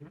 Yes.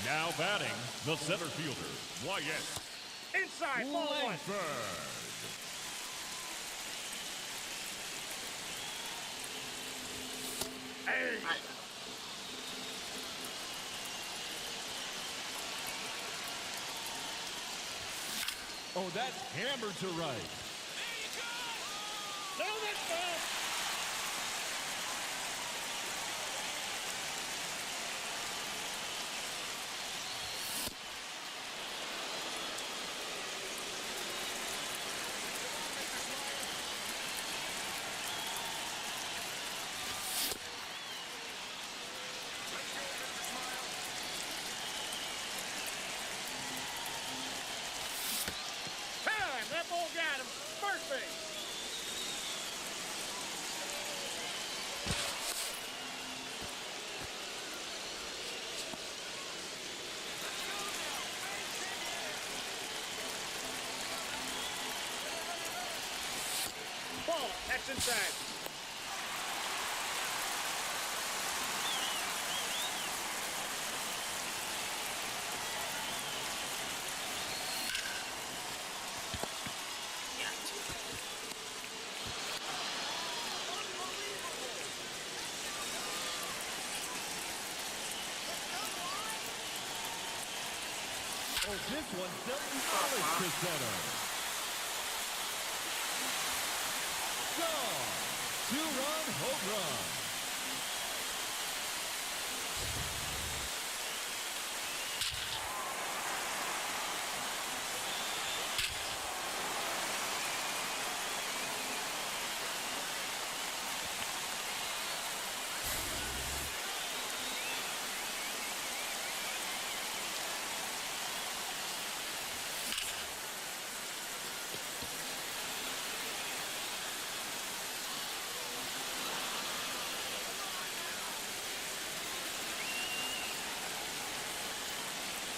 Now batting, the center fielder, Wyatt. Inside, ball one. Langford. Hey. Oh, that's hammered to right. No, that's ball. That ball got him. First base. Ball. That's inside. Oh, this one doesn't knowledge to center. Gone. Two-run home run.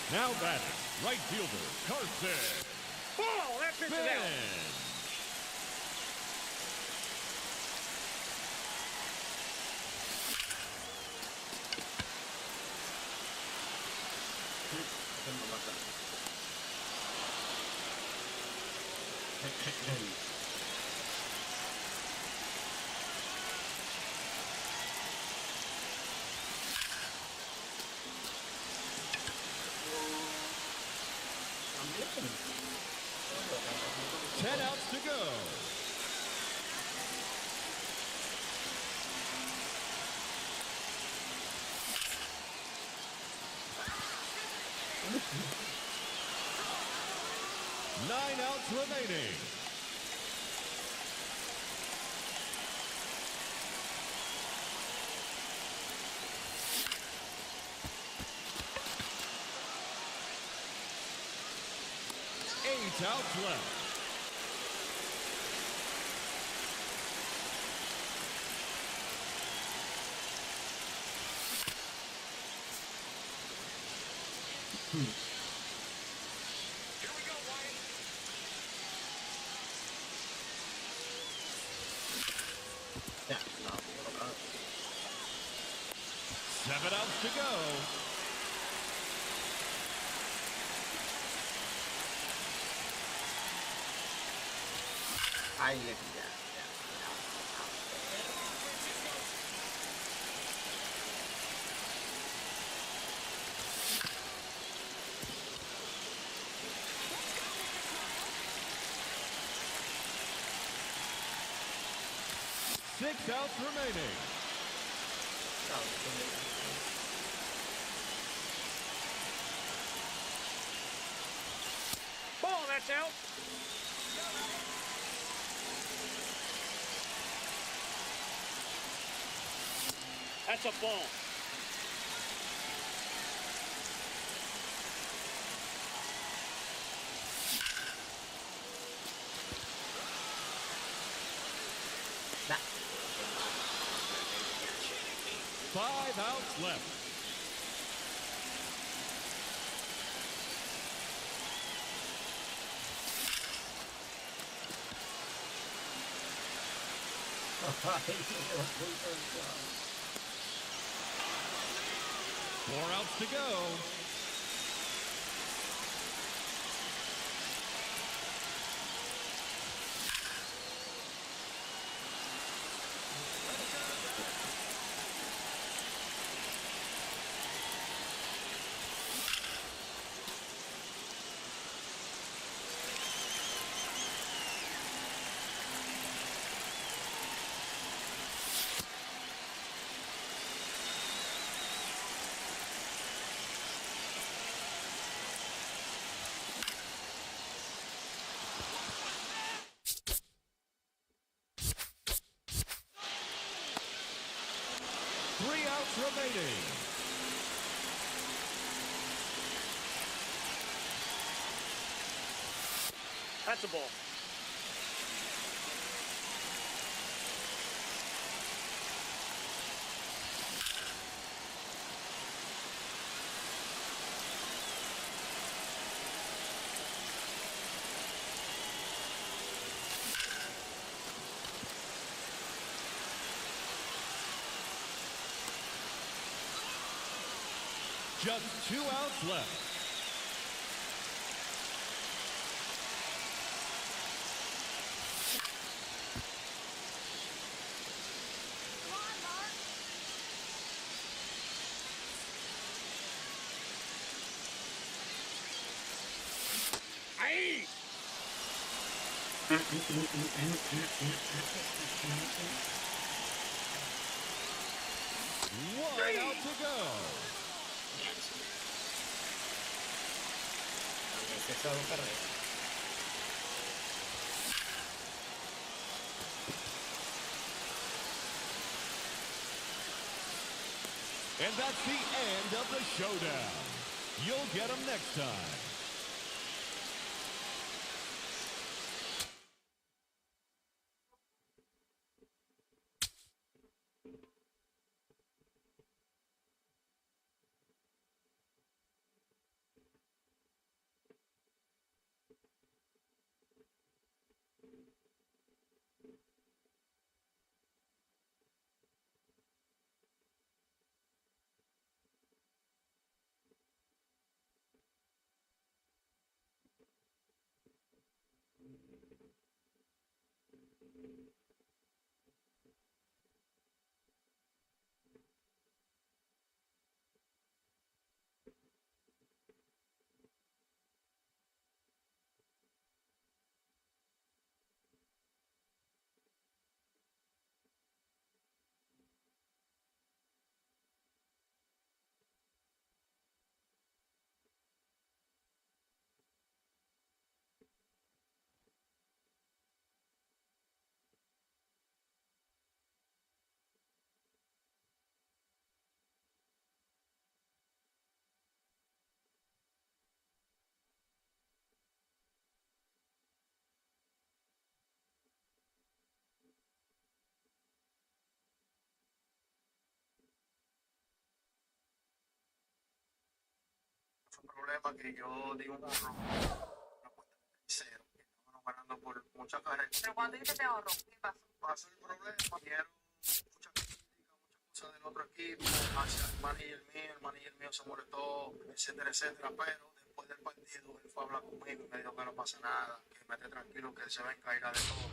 Now batting, right fielder, Cartas. Ball. That's incidental. Ten outs to go. Nine outs remaining. outs left. Here we go, Wyatt. 7 outs to go. Ahí le pilla. 6 outs remaining. Ball, that's out. That's a ball. Nah. 5 outs left. Four outs to go. Three outs remaining. That's a ball. Just 2 outs left. Aye. One out to go. Eso es un carrera. And that's the end of the showdown. You'll get them next time. problema que yo di un honrón, una cuenta de cero, que estábamos ganando por muchas carreras. Pero cuando dices te ahorro, ¿qué pasó? Pasó el problema, dieron muchas críticas, muchas cosas del otro equipo, hacia el manager mío se molestó, etcétera, etcétera, pero después del partido él fue a hablar conmigo y me dijo que no pasa nada, que me esté tranquilo, que él se va a encargar de todo.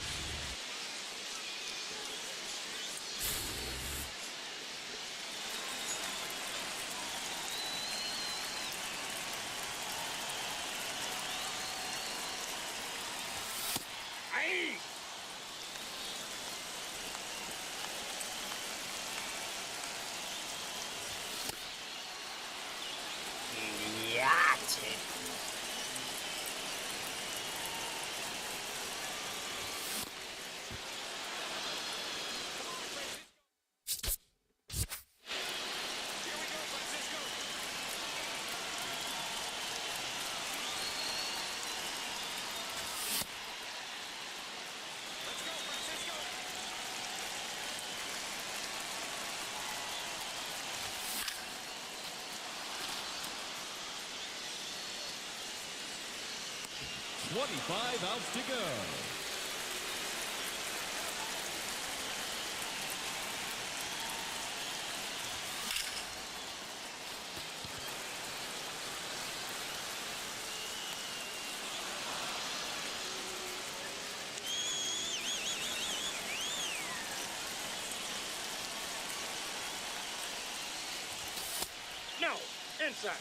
Ahí. Yache. Here we go, Francisco. Let's go, Francisco. $25 outs to go. No. Inside.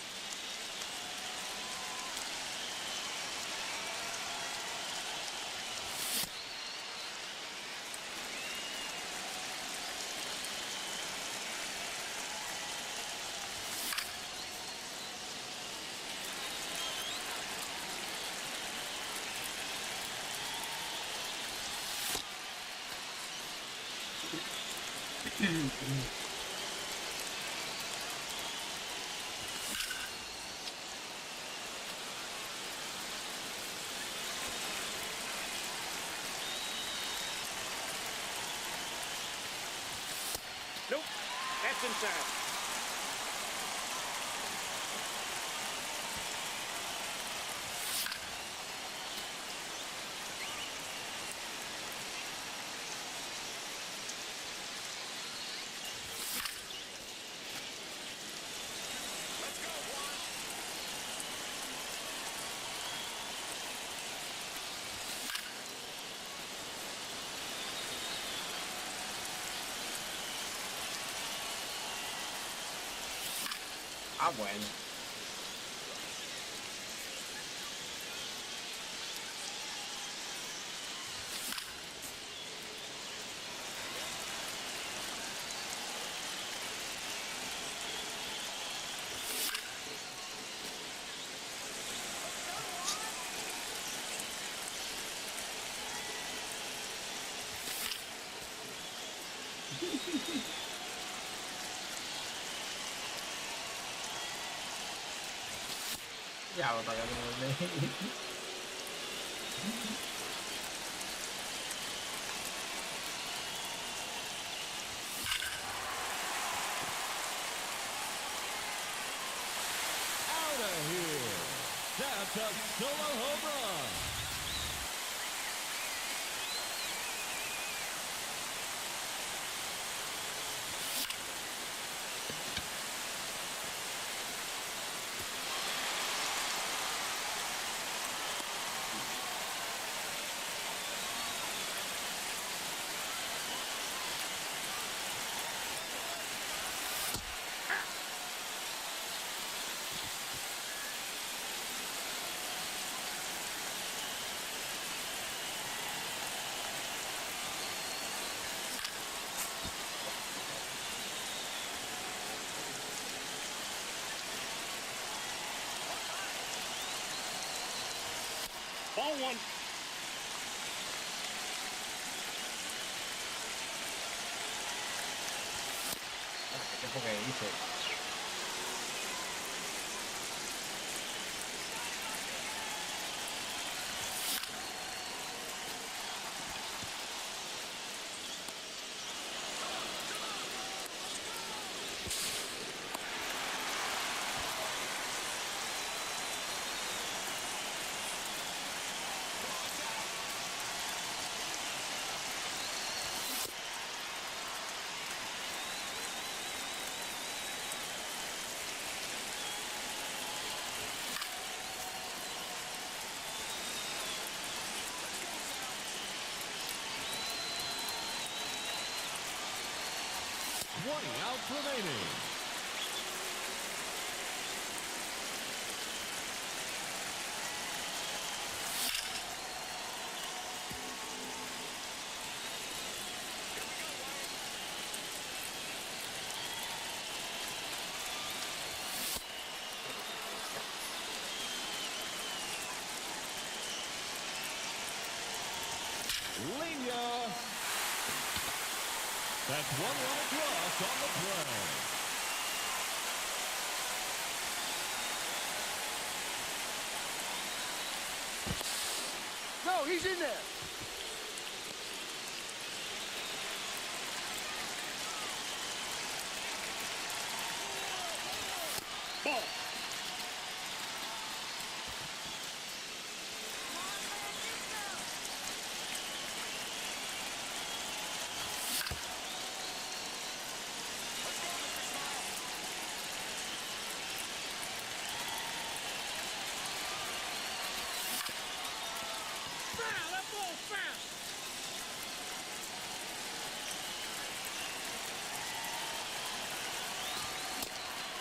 Nope. That's inside. Let's go, Juan. Ah, bueno. Ya lo está ganando. Out of here. That's a solo home run. Ball one. ¿Qué fue que hice? 20 outs remaining. Linya. That's one run across on the play. No, he's in there. Ball. Foul! That ball's foul!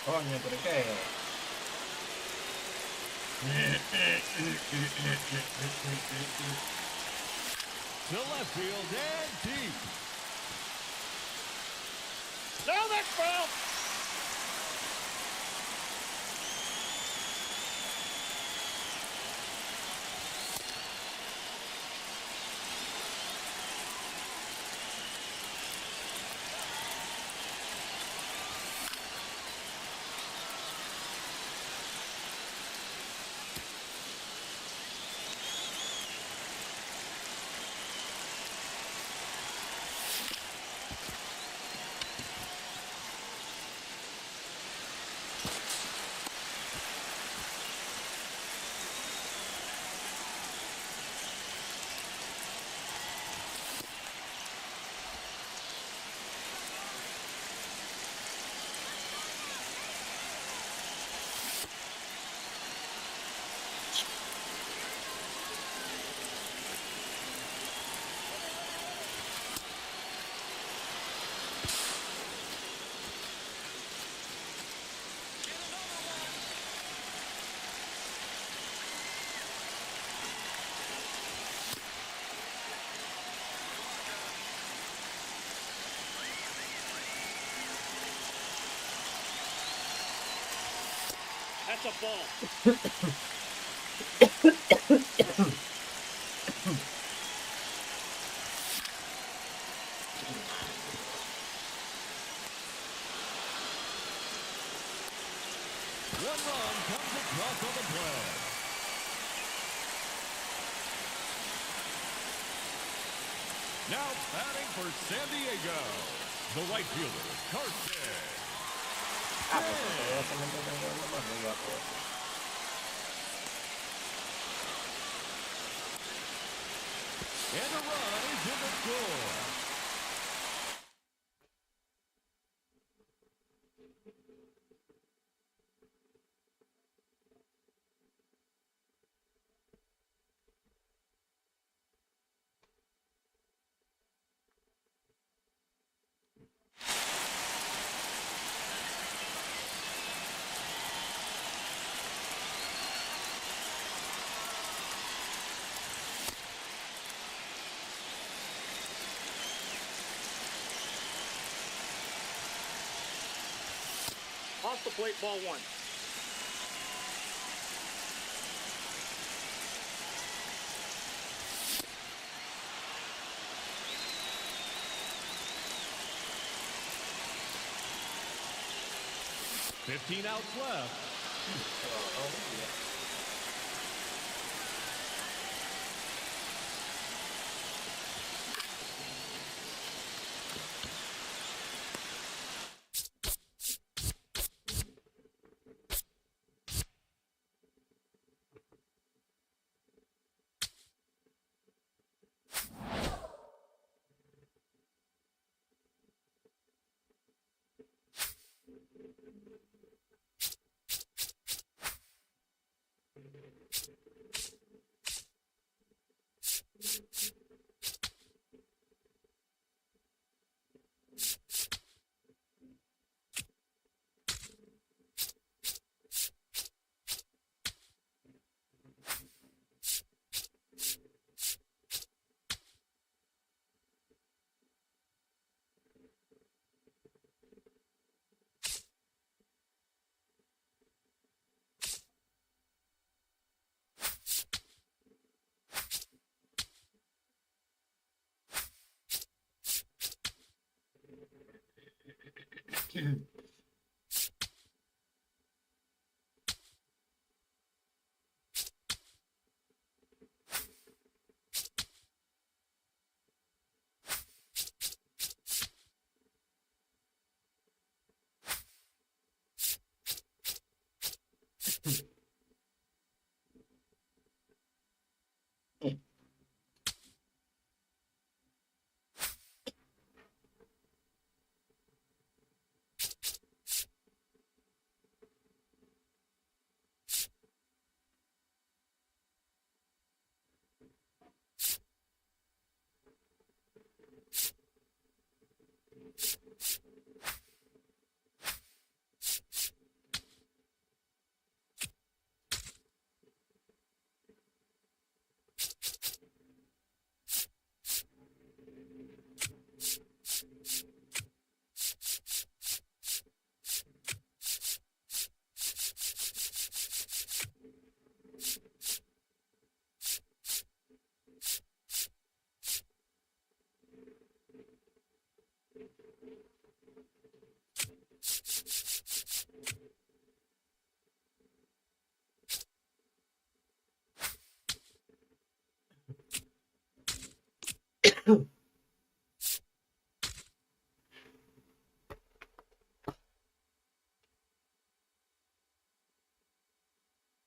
Coño, ¿pero qué? To left field and deep. No, that's foul! That's a ball. One run comes across on the play. Now batting for San Diego, the right fielder, Cartas. Ah, pues todavía se me está dando más arriba, pues. And a run is in the score. Off the plate, ball one. Fifteen outs left.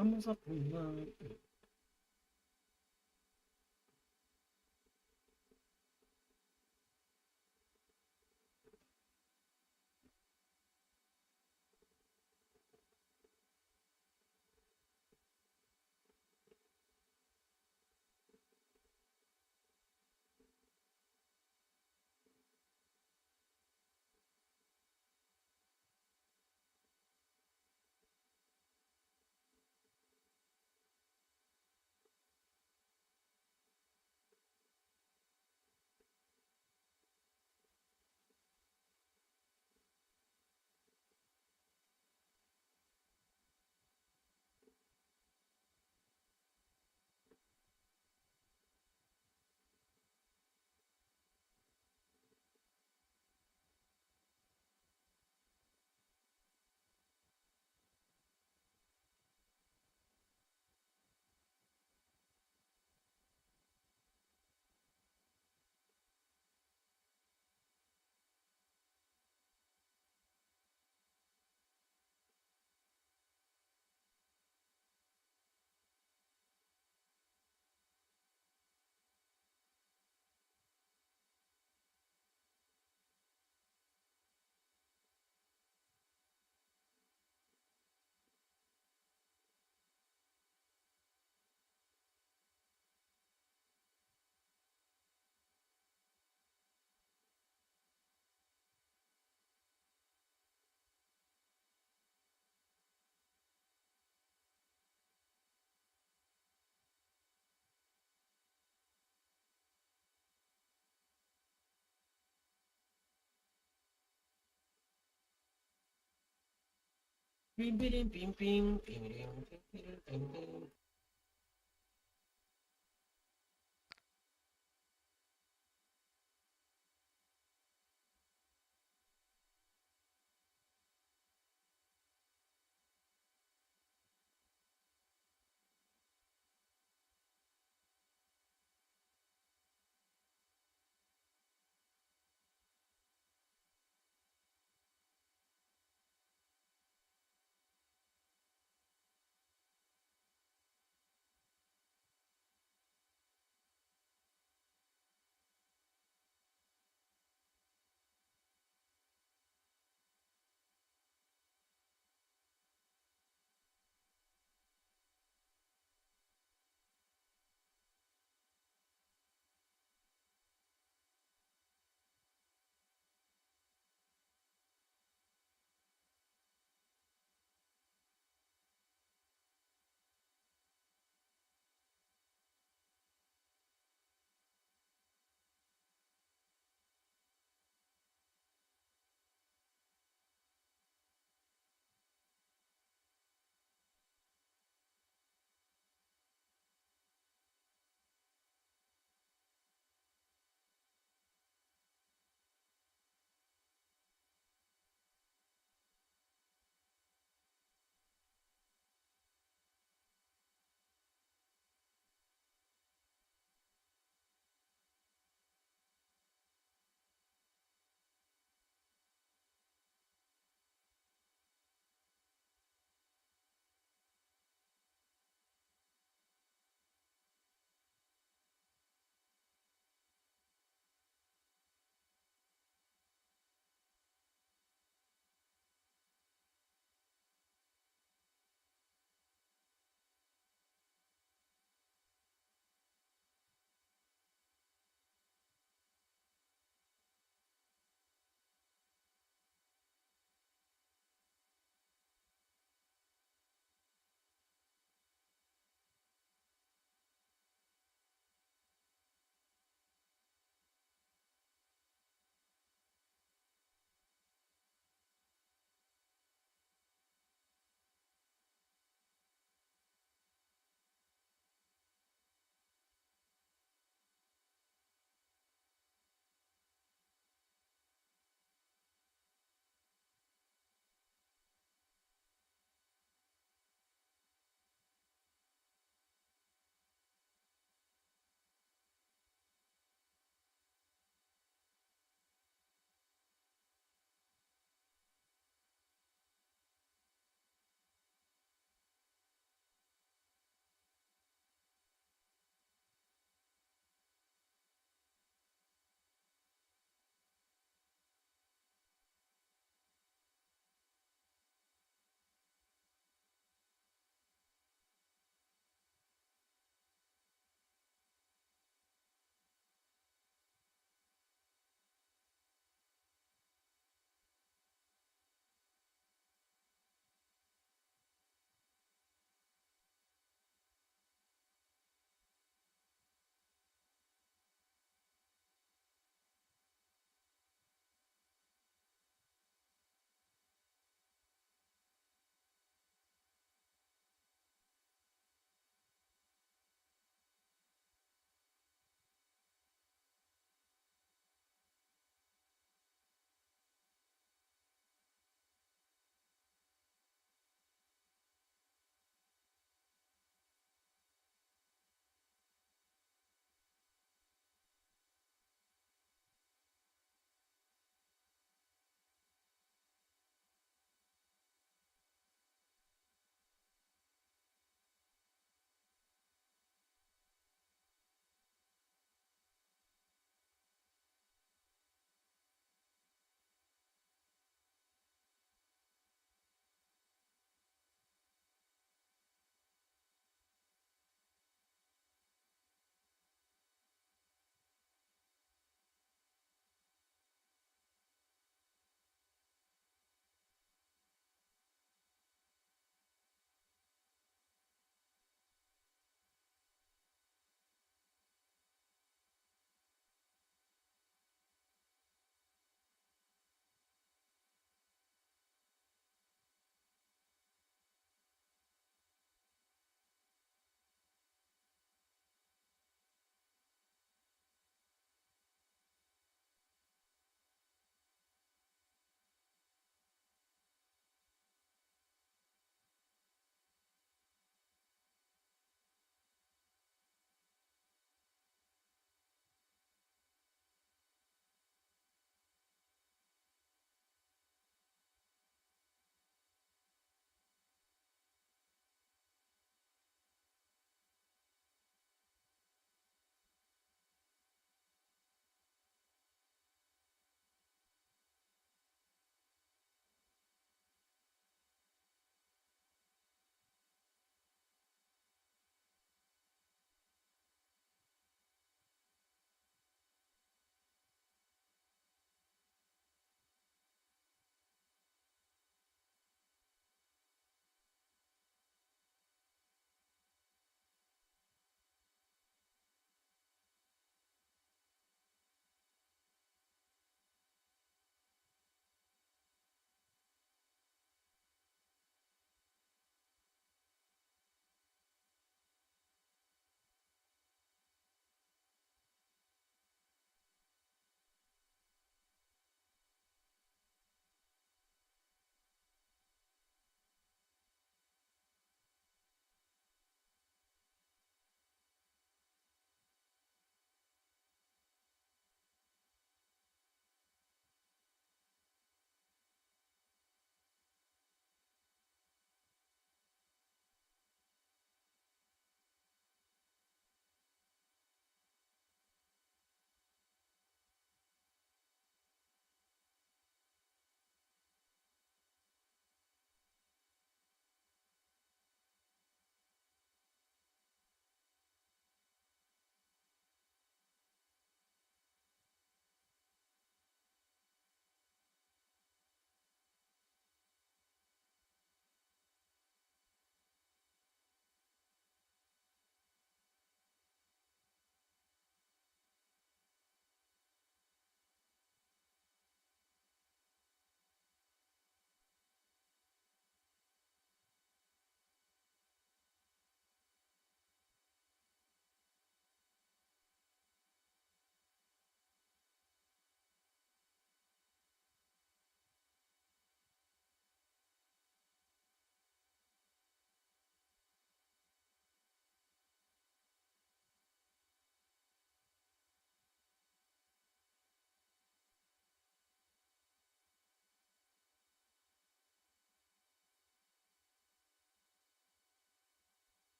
Vamos a fumar. Pim, pirim, pim, pim, pirim, pim, pirim, pim, pim.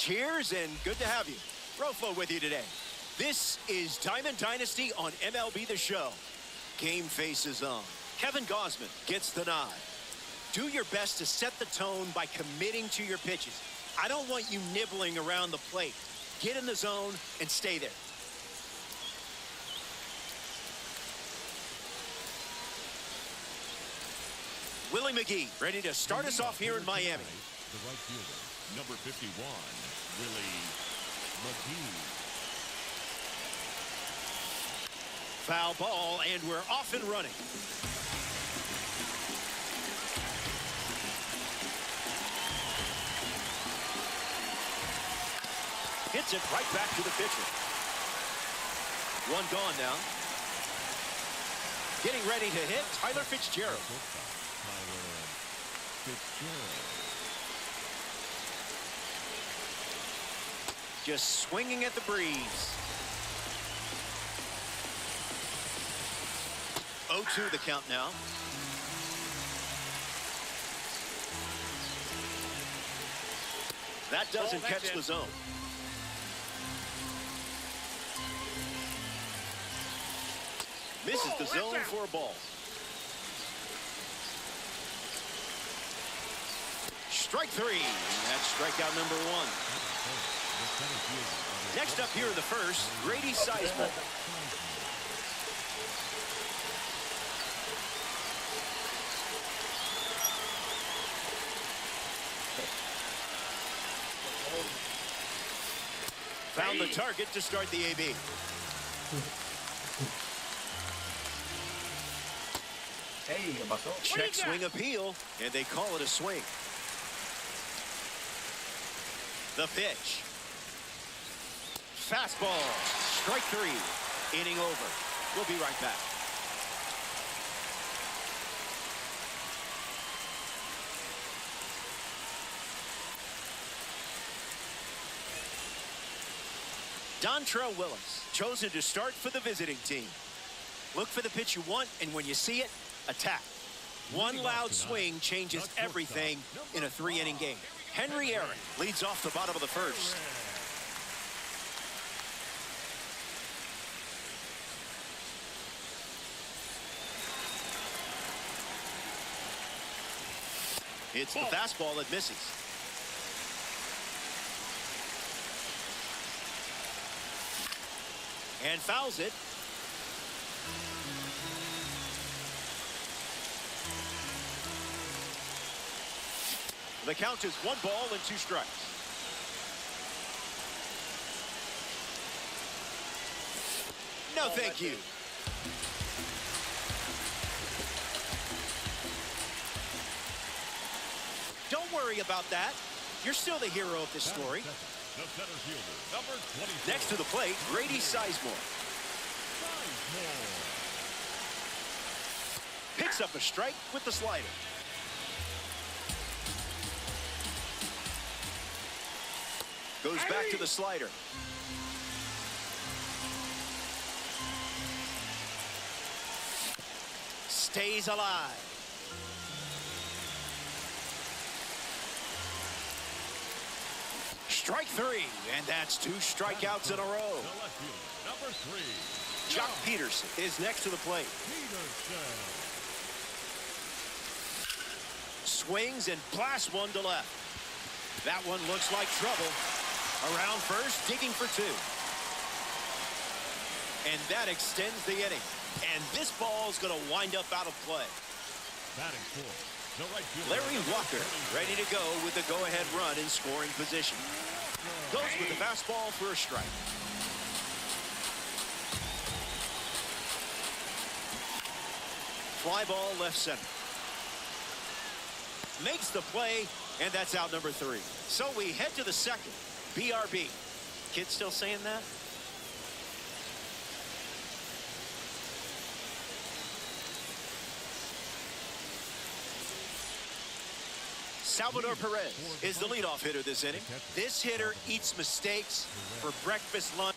Cheers and good to have you. Rofo with you today. This is Diamond Dynasty on MLB The Show. Game face is on. Kevin Gausman gets the nod. Do your best to set the tone by committing to your pitches. I don't want you nibbling around the plate. Get in the zone and stay there. Willie McGee ready to start us off here in Miami. The right fielder, number 51, Willie McGee. Foul ball, and we're off and running. Hits it right back to the pitcher. One gone now. Getting ready to hit, Tyler Fitzgerald. Just swinging at the breeze. 0-2 the count now. That doesn't catch the zone. Misses the zone for a ball. Strike three. And that's strikeout number one. Next up here in the first, Grady Sizemore. Found the target to start the AB. Hey, ¿qué pasó? Check swing appeal, and they call it a swing. The pitch. Fastball. Strike three. Inning over. We'll be right back. Dontrell Willis, chosen to start for the visiting team. Look for the pitch you want, and when you see it, attack. One loud swing changes everything in a three-inning game. Henry Aaron leads off the bottom of the first. It's the fastball that misses. And fouls it. The count is 1 ball and 2 strikes. No, thank you. Don't worry about that. You're still the hero of this story. The center fielder, number 24. Next to the plate, Grady Sizemore. Picks up a strike with the slider. Goes back to the slider. Stays alive. Strike three, and that's 2 strikeouts in a row. The left fielder, number 3. Jock Peterson is next to the plate. Swings and blasts one to left. That one looks like trouble. Around first, digging for 2. And that extends the inning. And this ball is going to wind up out of play. Batting fourth, the right fielder, Larry Walker ready to go with the go-ahead run in scoring position. Goes with the fastball for a strike. Fly ball left center. Makes the play, and that's out number 3. So we head to the second. BRB. Kids still saying that? Salvador Perez is the leadoff hitter this inning. This hitter eats mistakes for breakfast, lunch.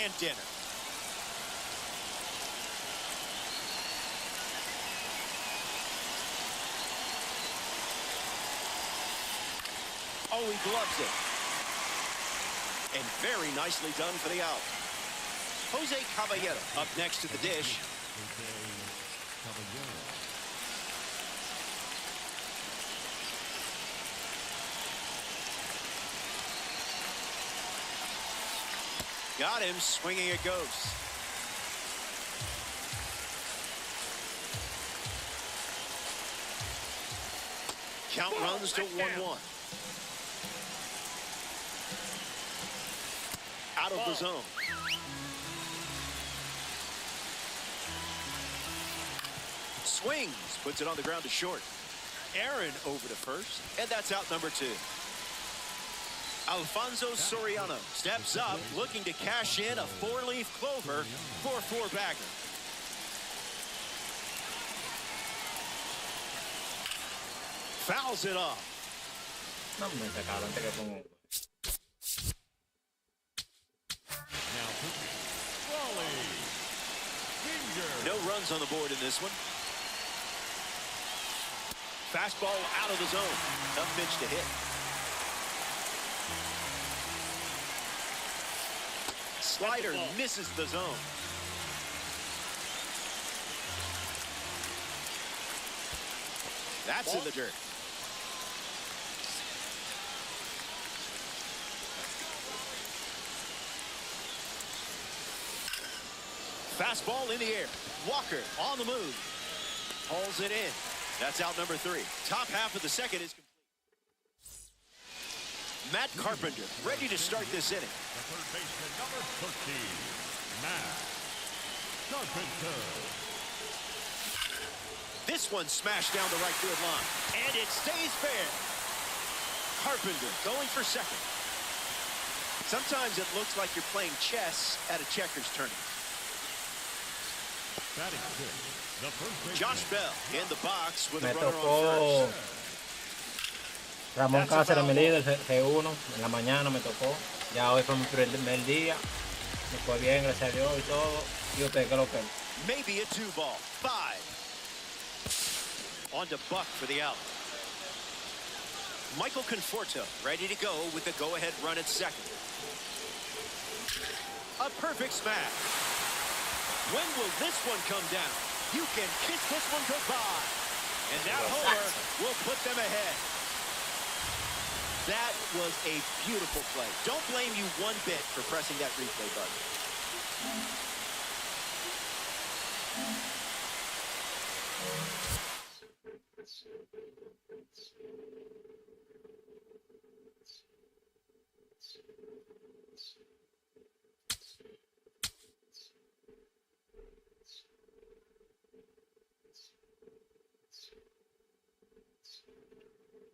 and dinner. Oh, he gloves it. And very nicely done for the out. Jose Caballero up next to the dish. Got him, swinging it goes. Count runs to 1-1. Out of the zone. Swings, puts it on the ground to short. Aaron over to first, and that's out number 2. Alfonso Soriano steps up, looking to cash in a 4-leaf clover for a 4-bagger. Fouls it off. No me sacaron, te que pongo. Now pitching. Raleigh. Ginger. No runs on the board in this one. Fastball out of the zone. Tough pitch to hit. Slider misses the zone. That's in the dirt. Fastball in the air. Walker on the move. Hauls it in. That's out number 3. Top half of the second is complete. Matt Carpenter ready to start this inning. The third baseman, number 13, Matt Carpenter. This one smashed down the right field line. And it stays fair. Carpenter going for second. Sometimes it looks like you're playing chess at a checkers tournament. Batting fifth, the first baseman, Josh Bell in the box with Me a runner on tocó first. Ramón Cáceres, mi líder, G1. En la mañana me tocó. Ya hoy fue mi primer día. Me fue bien, gracias a Dios y todo. ¿Y usted qué es lo que? Maybe a 2-ball. 5. On to Buck for the out. Michael Conforto ready to go with the go-ahead run at second. A perfect smash. When will this one come down? You can kiss this one goodbye. And that homer will put them ahead. That was a beautiful play. Don't blame you one bit for pressing that replay button.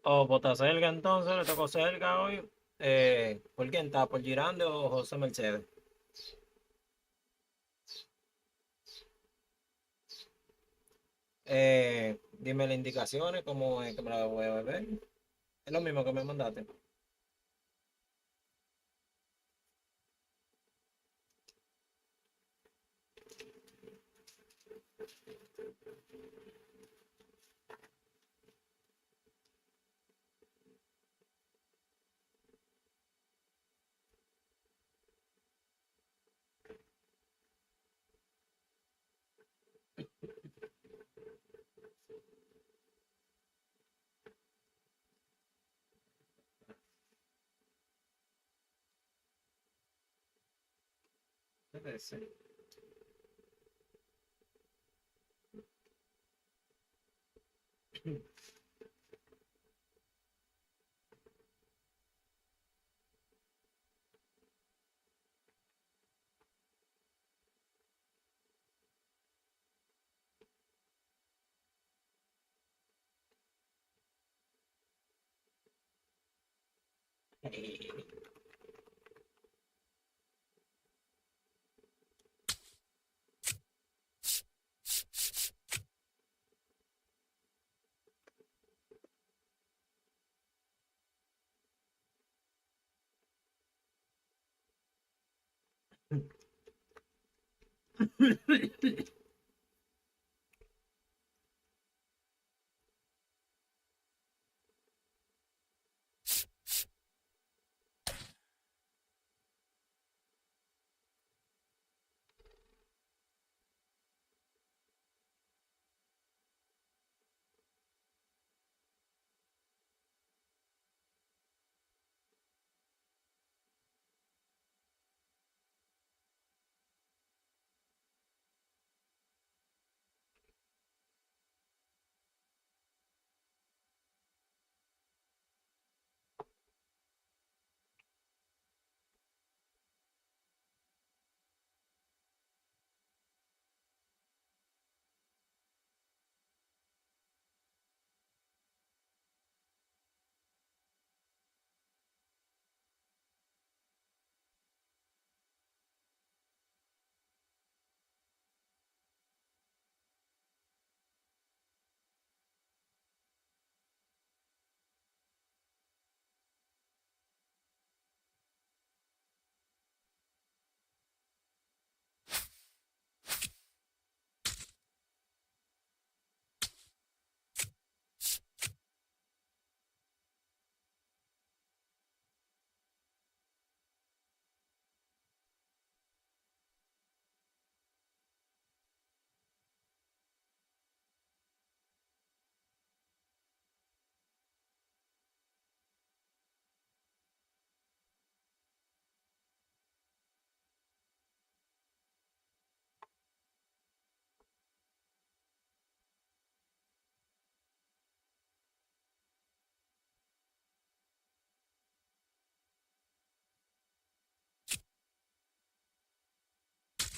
Oh, bota Selga entonces, le tocó Selga hoy. ¿Por quién está? ¿Por Girande o José Mercedes? Dime las indicaciones, como que me la voy a beber. Es lo mismo que me mandaste. Debe ser.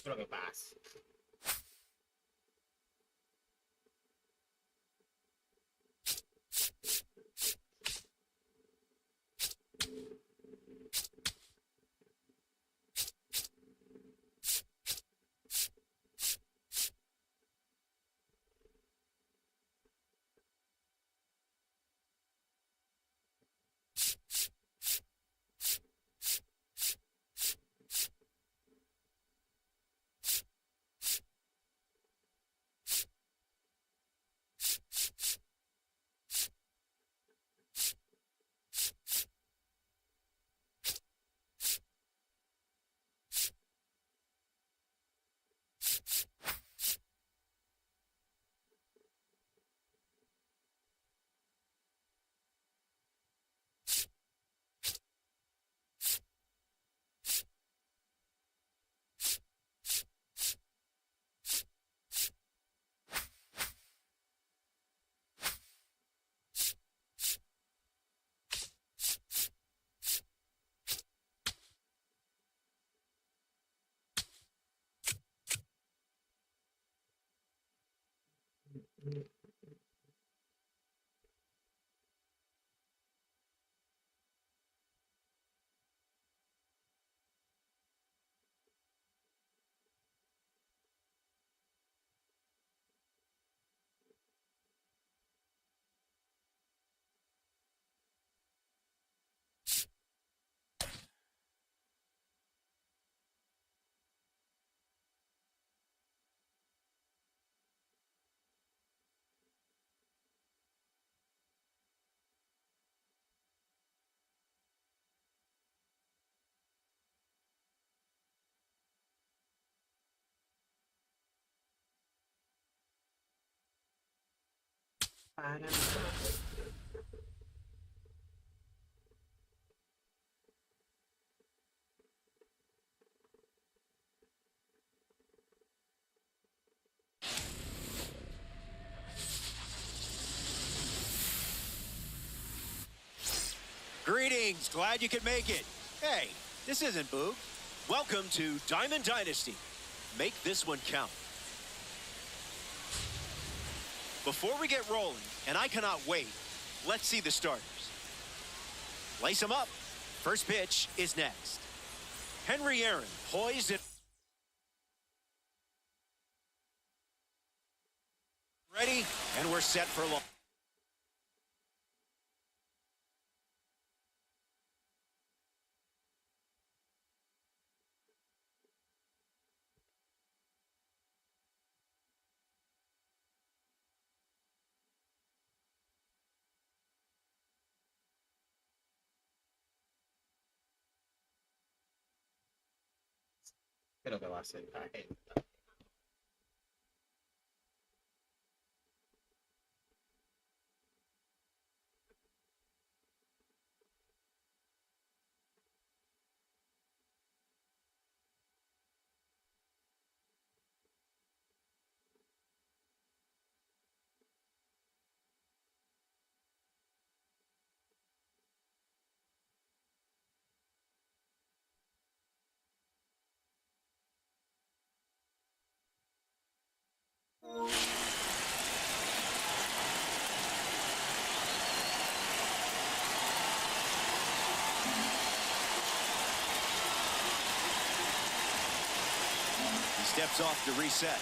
¿Qué es lo que pasa? Greetings, glad you could make it. Hey, this isn't Boog. Welcome to Diamond Dynasty. Make this one count. Before we get rolling, and I cannot wait, let's see the starters. Lace them up. First pitch is next. Henry Aaron, poised and ready, and we're set for launch. ¿Qué es lo que va a hacer la gente? He steps off to reset.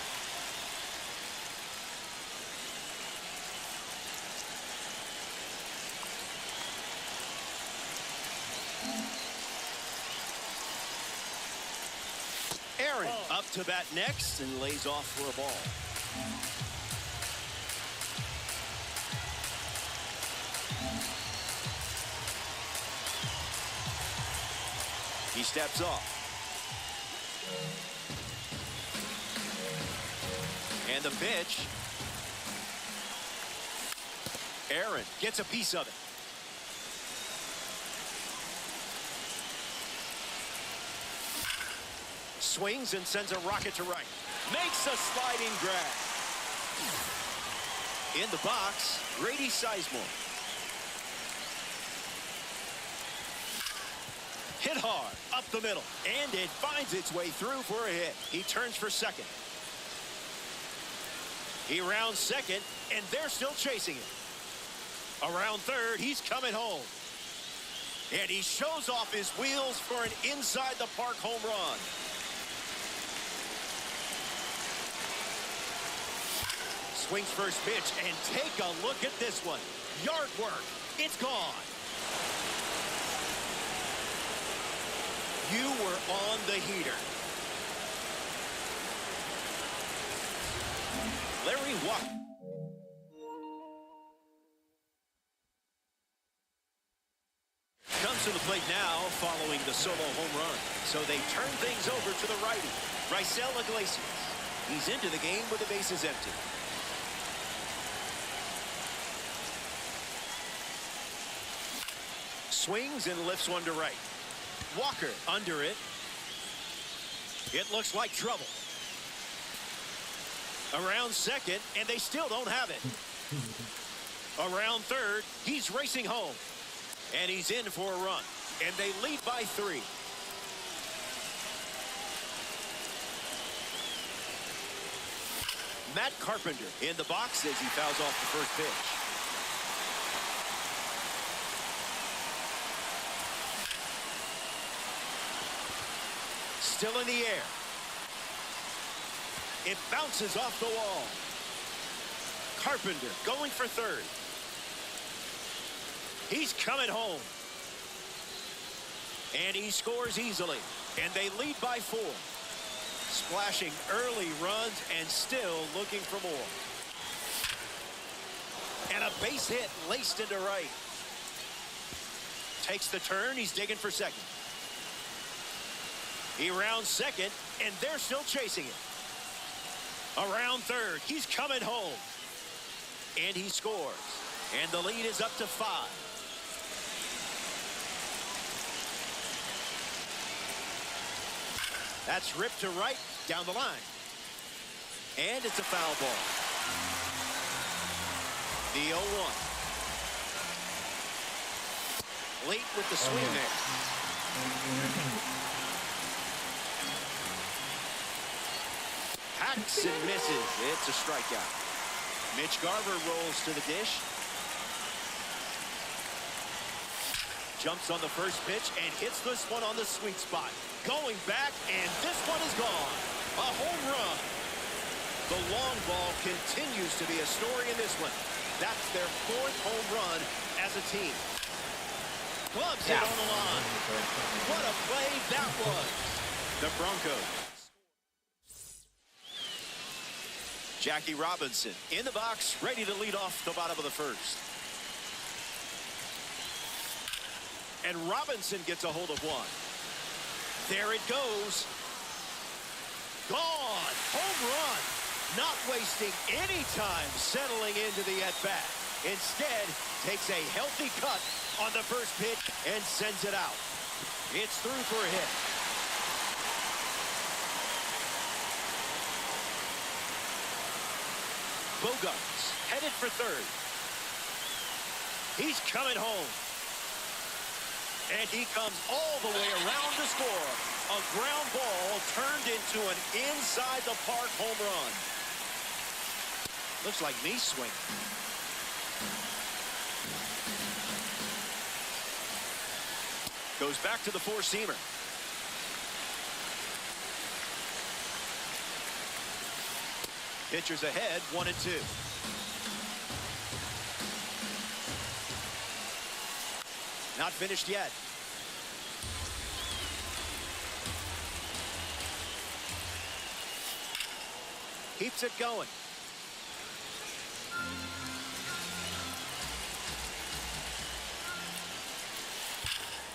Aaron up to bat next and lays off for a ball. He steps off. And the pitch. Aaron gets a piece of it. Swings and sends a rocket to right. Makes a sliding grab. In the box, Grady Sizemore. Hit hard, up the middle, and it finds its way through for a hit. He turns for second. He rounds second, and they're still chasing him. Around third, he's coming home. And he shows off his wheels for an inside-the-park home run. Swings first pitch, and take a look at this one. Yard work. It's gone. You were on the heater. Larry Walker. Comes to the plate now following the solo home run. So they turn things over to the righty, Raisel Iglesias. He's into the game with the bases empty. Swings and lifts one to right. Walker under it. It looks like trouble. Around second, and they still don't have it. Around third, he's racing home. And he's in for a run. And they lead by 3. Matt Carpenter in the box as he fouls off the first pitch. Still in the air. It bounces off the wall. Carpenter going for third. He's coming home. And he scores easily. And they lead by 4. Splashing early runs and still looking for more. And a base hit laced into right. Takes the turn. He's digging for second. He rounds second, and they're still chasing it. Around third, he's coming home. And he scores. And the lead is up to 5. That's ripped to right down the line. And it's a foul ball. The 0-1. Late with the swing there. Hacks and misses. It's a strikeout. Mitch Garver rolls to the dish. Jumps on the first pitch and hits this one on the sweet spot. Going back, and this one is gone. A home run. The long ball continues to be a story in this one. That's their 4th home run as a team. Gloves it on the line. What a play that was. The Broncos. Jackie Robinson in the box, ready to lead off the bottom of the first. And Robinson gets a hold of one. There it goes. Gone. Home run. Not wasting any time settling into the at-bat. Instead, takes a healthy cut on the first pitch and sends it out. It's through for a hit. Bogarts headed for third. He's coming home. And he comes all the way around to score. A ground ball turned into an inside-the-park home run. Looks like me swinging. Goes back to the four-seamer. Pitchers ahead, 1-2. Not finished yet. Keeps it going.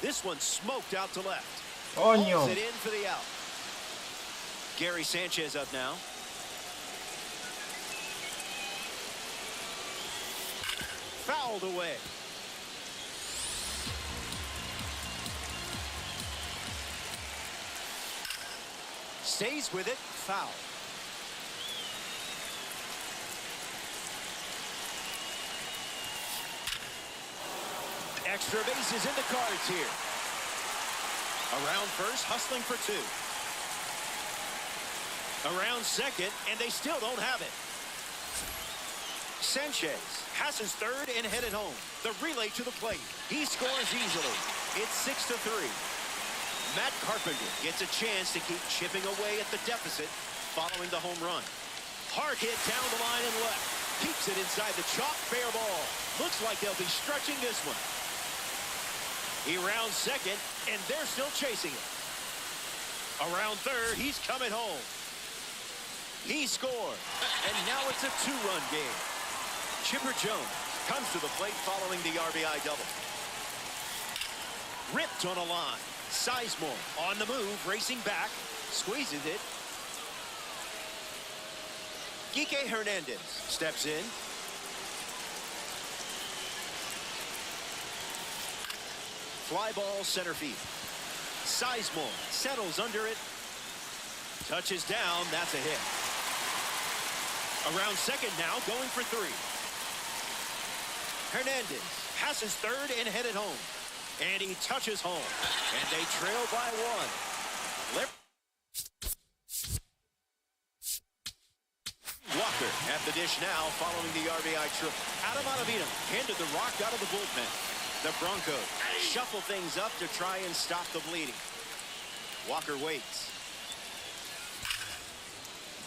This one smoked out to left. Pulls it in for the out. Gary Sanchez up now. Fouled away. Stays with it. Foul. Extra bases in the cards here. Around first, hustling for two. Around second, and they still don't have it. Sanchez passes third and headed home. The relay to the plate. He scores easily. It's 6-3. Matt Carpenter gets a chance to keep chipping away at the deficit following the home run. Hard hit down the line and left. Keeps it inside the chalk, fair ball. Looks like they'll be stretching this one. He rounds second, and they're still chasing it. Around third, he's coming home. He scored, and now it's a two-run game. Chipper Jones comes to the plate following the RBI double. Ripped on a line. Sizemore on the move, racing back, squeezes it. Kike Hernandez steps in. Fly ball center field. Sizemore settles under it. Touches down, that's a hit. Around second now, going for three. Hernandez passes third and headed home. And he touches home. And they trail by one. Walker at the dish now following the RBI triple. Adam Ottavino handed the rock out of the bullpen. The Broncos shuffle things up to try and stop the bleeding. Walker waits.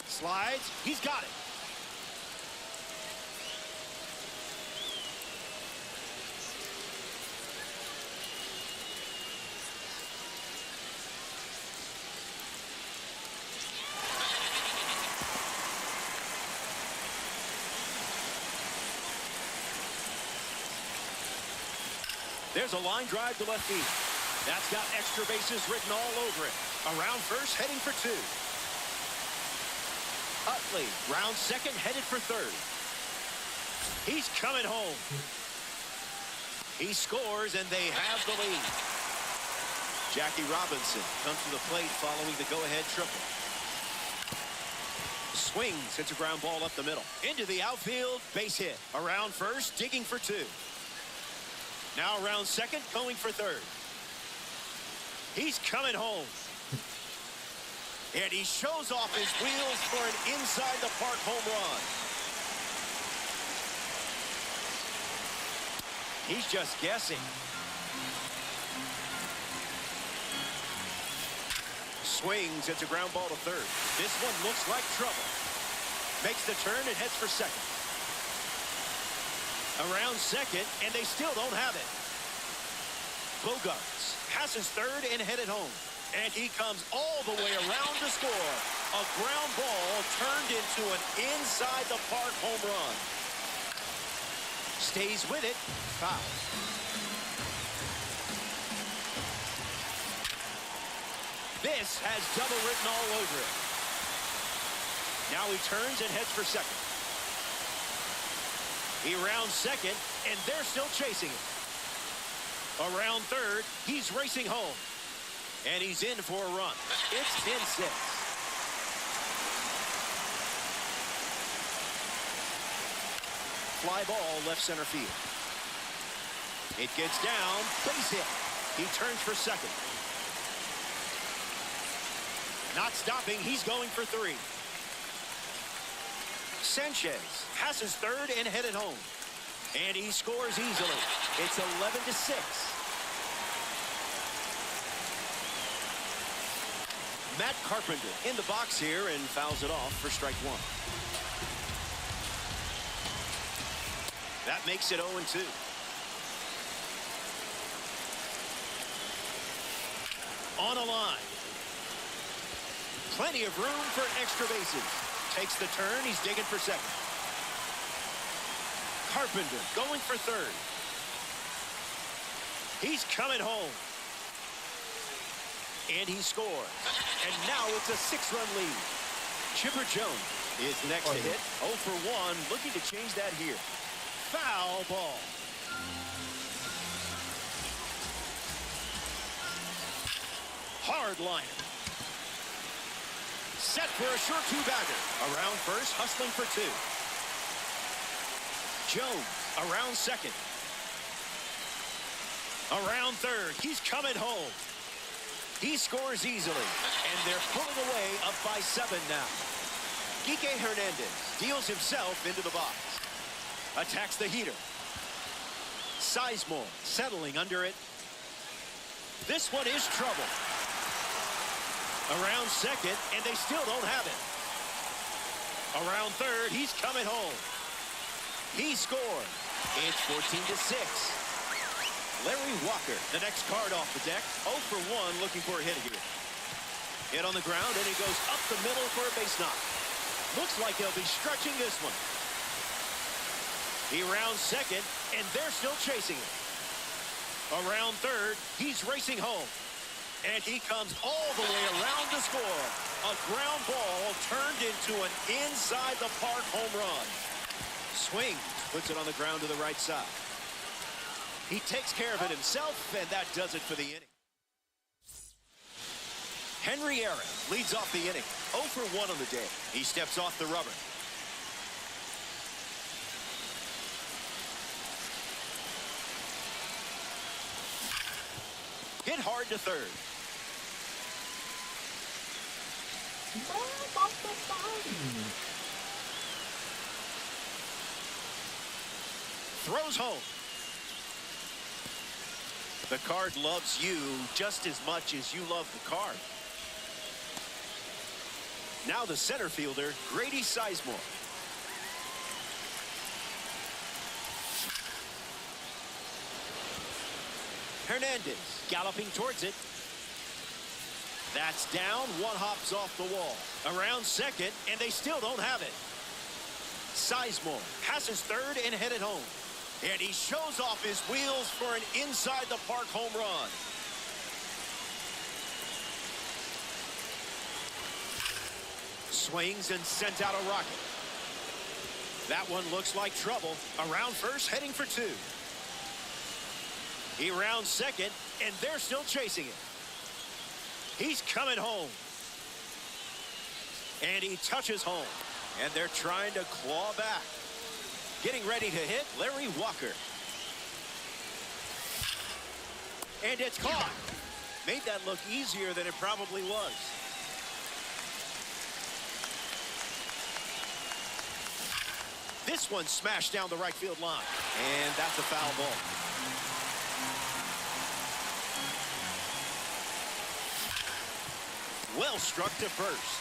Slides. He's got it. There's a line drive to left field. That's got extra bases written all over it. Around first, heading for two. Utley, round second, headed for third. He's coming home. He scores, and they have the lead. Jackie Robinson comes to the plate following the go-ahead triple. Swings, hits a ground ball up the middle. Into the outfield, base hit. Around first, digging for two. Now around second, going for third. He's coming home. And he shows off his wheels for an inside-the-park home run. He's just guessing. Swings, it's a ground ball to third. This one looks like trouble. Makes the turn and heads for second. Around second, and they still don't have it. Bogarts passes third and headed home. And he comes all the way around to score. A ground ball turned into an inside-the-park home run. Stays with it. Foul. This has double written all over it. Now he turns and heads for second. He rounds second, and they're still chasing him. Around third, he's racing home. And he's in for a run. It's 10-6. Fly ball left center field. It gets down, base hit. He turns for second. Not stopping, he's going for three. Sanchez passes third and headed home. And he scores easily. It's 11-6. Matt Carpenter in the box here and fouls it off for strike one. That makes it 0-2. On a line. Plenty of room for extra bases. Takes the turn. He's digging for second. Carpenter going for third. He's coming home. And he scores. And now it's a 6-run lead. Chipper Jones is next to hit. 0 for 1, looking to change that here. Foul ball. Hard liner. Set for a short two-bagger. Around first, hustling for two. Jones around second. Around third. He's coming home. He scores easily. And they're pulling away up by 7 now. Kike Hernandez deals himself into the box. Attacks the heater. Sizemore settling under it. This one is trouble. Around second, and they still don't have it. Around third, he's coming home. He scored. It's 14-6. Larry Walker, the next card off the deck. 0 for 1, looking for a hit here. Hit on the ground, and he goes up the middle for a base knock. Looks like they'll be stretching this one. He rounds second, and they're still chasing him. Around third, he's racing home. And he comes all the way around to score. A ground ball turned into an inside-the-park home run. Swings, puts it on the ground to the right side. He takes care of it himself, and that does it for the inning. Henry Aaron leads off the inning. 0 for 1 on the day. He steps off the rubber. Hit hard to third. Throws home. The card loves you just as much as you love the card. Now the center fielder, Grady Sizemore. Hernandez galloping towards it. That's down. One hops off the wall. Around second, and they still don't have it. Sizemore passes third and headed home. And he shows off his wheels for an inside-the-park home run. Swings and sent out a rocket. That one looks like trouble. Around first, heading for two. He rounds second, and they're still chasing him. He's coming home. And he touches home. And they're trying to claw back. Getting ready to hit, Larry Walker. And it's caught. Made that look easier than it probably was. This one smashed down the right field line. And that's a foul ball. Well struck to first.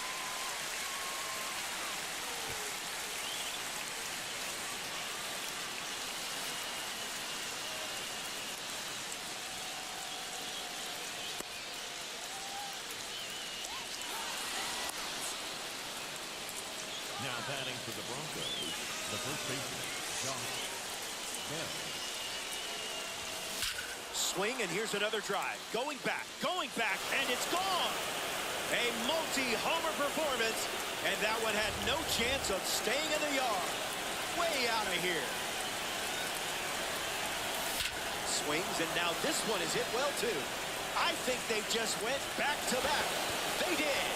Now batting for the Broncos, the first baseman, Josh Bell. Swing, and here's another drive. Going back, and it's gone. A multi-homer performance, and that one had no chance of staying in the yard. Way out of here. Swings, and now this one is hit well, too. I think they just went back-to-back. They did.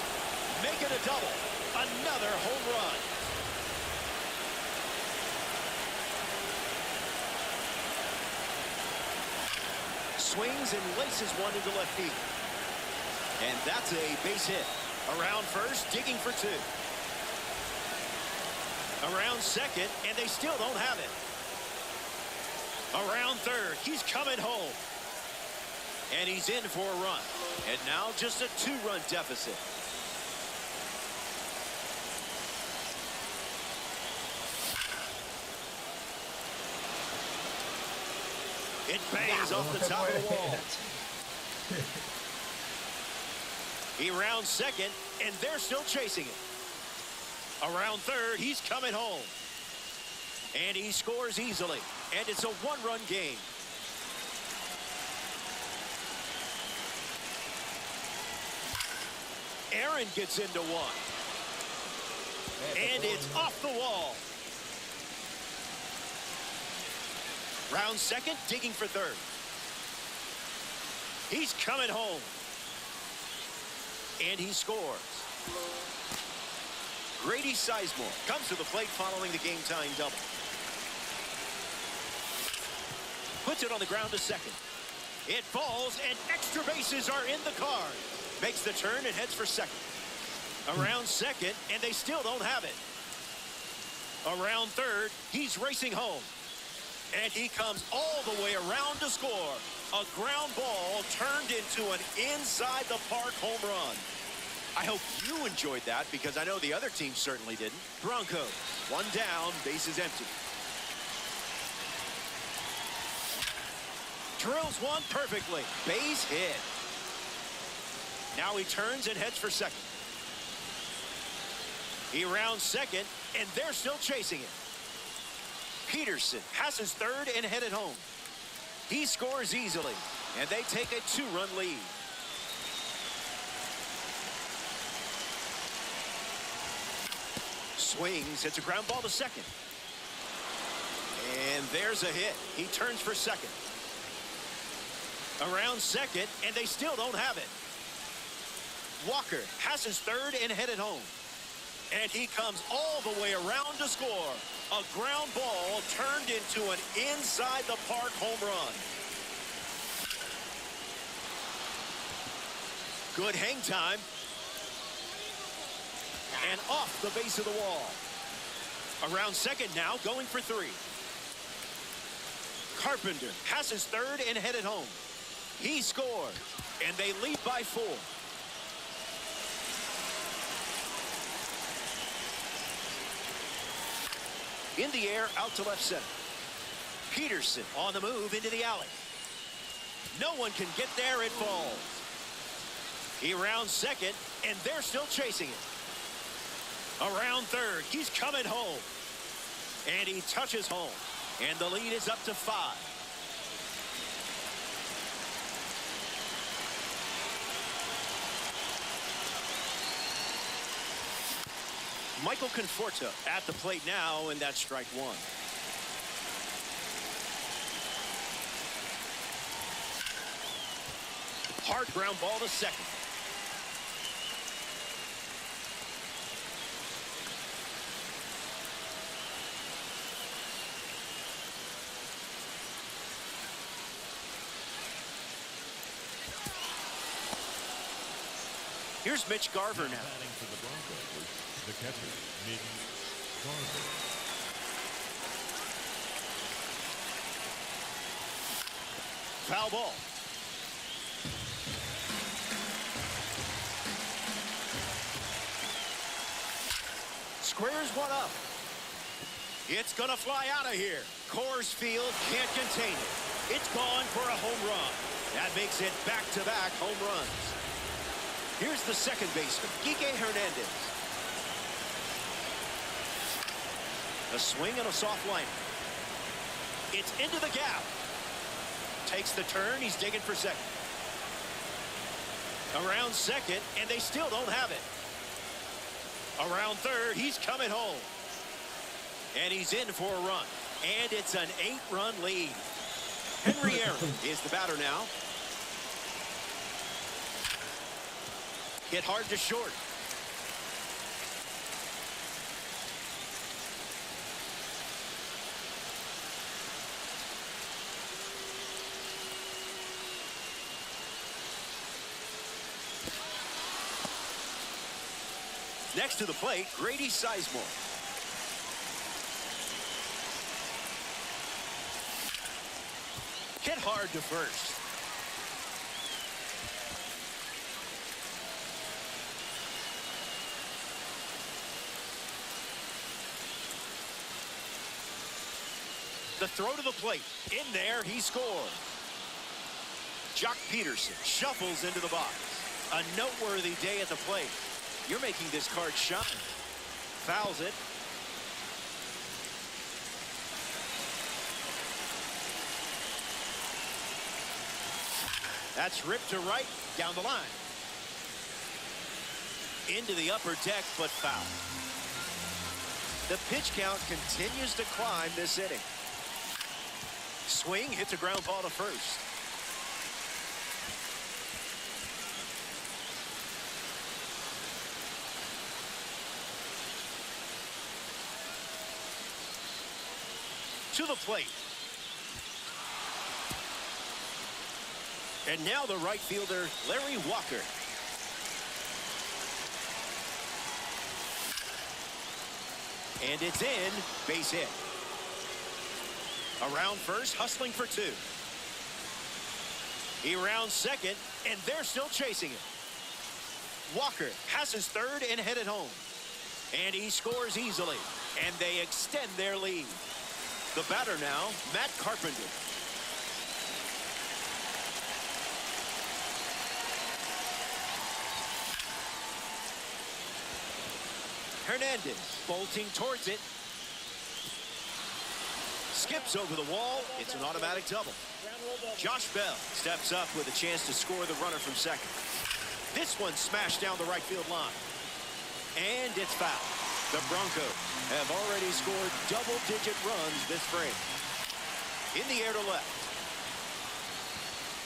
Make it a double. Another home run. Swings and laces one into left field. And that's a base hit. Around first, digging for two. Around second, and they still don't have it. Around third, he's coming home. And he's in for a run. And now just a two-run deficit. It bangs off the top of the wall. He rounds second, and they're still chasing it. Around third, he's coming home. And he scores easily. And it's a one-run game. Aaron gets into one. And it's off the wall. Round second, digging for third. He's coming home. And he scores. Grady Sizemore comes to the plate following the game-tying double. Puts it on the ground to second. It falls, and extra bases are in the card. Makes the turn and heads for second. Around second, and they still don't have it. Around third, he's racing home. And he comes all the way around to score. A ground ball turned into an inside-the-park home run. I hope you enjoyed that, because I know the other team certainly didn't. Broncos, one down, bases empty. Drills one perfectly. Base hit. Now he turns and heads for second. He rounds second, and they're still chasing it. Peterson has his third and headed home. He scores easily, and they take a two-run lead. Swings, hits a ground ball to second. And there's a hit. He turns for second. Around second, and they still don't have it. Walker has his third and headed home. And he comes all the way around to score. A ground ball turned into an inside-the-park home run. Good hang time. And off the base of the wall. Around second now, going for three. Carpenter has his third and headed home. He scores, and they lead by 4. In the air, out to left center. Peterson on the move into the alley. No one can get there, it falls. He rounds second, and they're still chasing it. Around third, he's coming home. And he touches home. And the lead is up to 5. Michael Conforto at the plate now, and that's strike one. Hard ground ball to second. Here's Mitch Garver now. Batting for the Broncos, the catcher, Mitch Garver. Foul ball. Squares one up. It's going to fly out of here. Coors Field can't contain it. It's gone for a home run. That makes it back-to-back home runs. Here's the second baseman, Kike Hernandez. A swing and a soft liner. It's into the gap. Takes the turn. He's digging for second. Around second, and they still don't have it. Around third, he's coming home. And he's in for a run. And it's an 8-run lead. Henry Aaron is the batter now. Hit hard to short. Next to the plate, Grady Sizemore. Hit hard to first. The throw to the plate. In there, he scores. Jock Peterson shuffles into the box. A noteworthy day at the plate. You're making this card shine. Fouls it. That's ripped to right, down the line. Into the upper deck, but foul. The pitch count continues to climb this inning. Swing, hits a ground ball to first. To the plate. And now the right fielder, Larry Walker. And it's in, base hit. Around first, hustling for 2. He rounds second, and they're still chasing it. Walker passes third and headed home. And he scores easily, and they extend their lead. The batter now, Matt Carpenter. Hernandez bolting towards it. Skips over the wall. It's an automatic double. Josh Bell steps up with a chance to score the runner from second. This one smashed down the right field line. And it's foul. The Broncos have already scored double-digit runs this frame. In the air to left.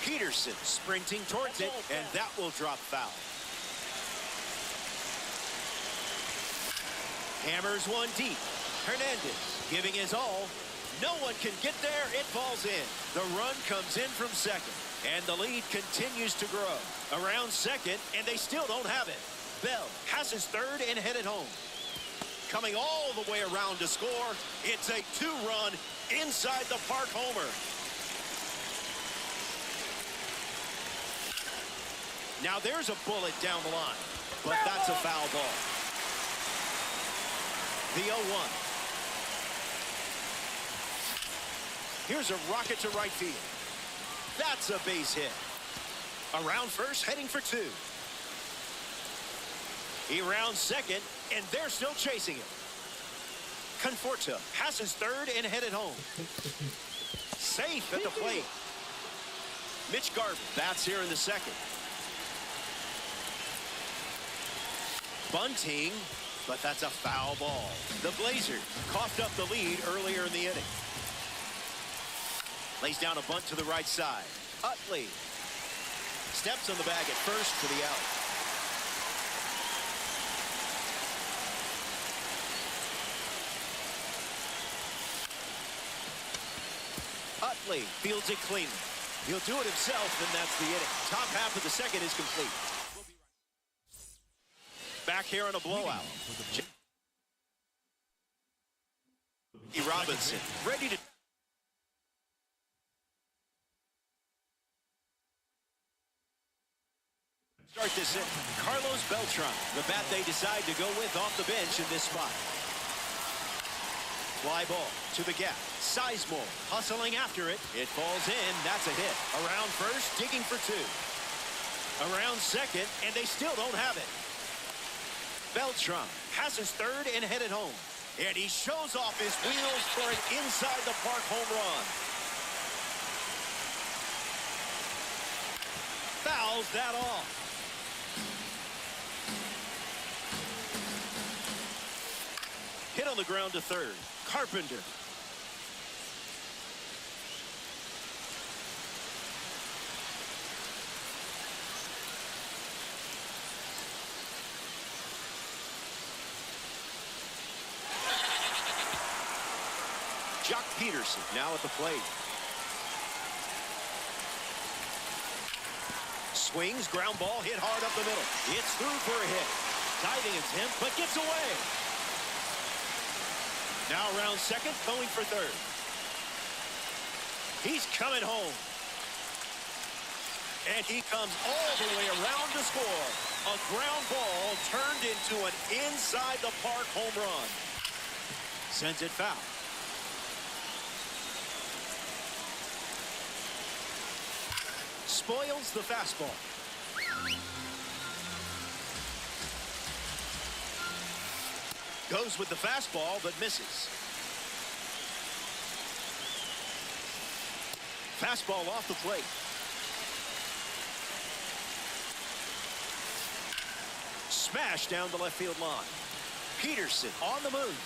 Peterson sprinting towards it, and that will drop foul. Hammers one deep. Hernandez giving his all. No one can get there. It falls in. The run comes in from second, and the lead continues to grow. Around second, and they still don't have it. Bell passes third and headed home. Coming all the way around to score. It's a 2-run inside the park homer. Now there's a bullet down the line, but that's a foul ball. The 0-1. Here's a rocket to right field. That's a base hit. Around first, heading for 2. He rounds second, and they're still chasing it. Conforto passes third and headed home. Safe at the plate. Mitch Garver bats here in the second. Bunting, but that's a foul ball. The Blazers coughed up the lead earlier in the inning. Lays down a bunt to the right side. Utley steps on the bag at first for the out. Utley fields it cleanly. He'll do it himself, and that's the inning. Top half of the second is complete. Back here on a blowout. Robinson ready to start this in. Carlos Beltran, the bat they decide to go with off the bench in this spot. Fly ball to the gap. Sizemore hustling after it. It falls in. That's a hit. Around first, digging for 2. Around second, and they still don't have it. Beltran passes third and headed home. And he shows off his wheels for an inside the park home run. Fouls that off. Hit on the ground to third. Carpenter. Jock Peterson now at the plate. Swings, ground ball, hit hard up the middle. It's through for a hit. Diving attempt, but gets away. Now around second, going for third. He's coming home. And he comes all the way around to score. A ground ball turned into an inside the park home run. Sends it foul. Spoils the fastball. Goes with the fastball, but misses. Fastball off the plate. Smash down the left field line. Peterson on the move.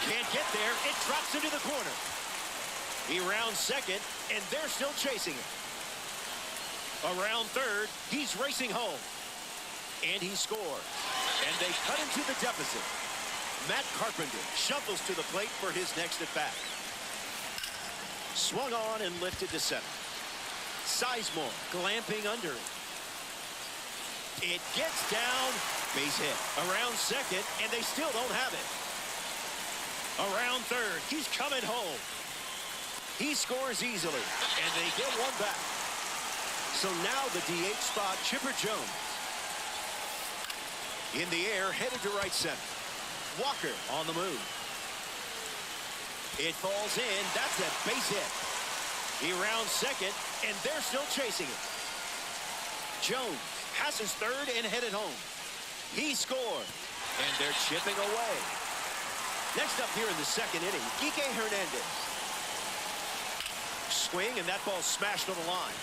Can't get there. It drops into the corner. He rounds second, and they're still chasing it. Around third, he's racing home. And he scores. And they cut into the deficit. Matt Carpenter shuffles to the plate for his next at-bat. Swung on and lifted to center. Sizemore glamping under it. It gets down. Base hit. Around second, and they still don't have it. Around third, he's coming home. He scores easily, and they get one back. So now the DH spot, Chipper Jones. In the air, headed to right center. Walker on the move. It falls in. That's a base hit. He rounds second, and they're still chasing it. Jones passes third and headed home. He scored, and they're chipping away. Next up here in the second inning, Kike Hernandez. Swing, and that ball smashed on the line.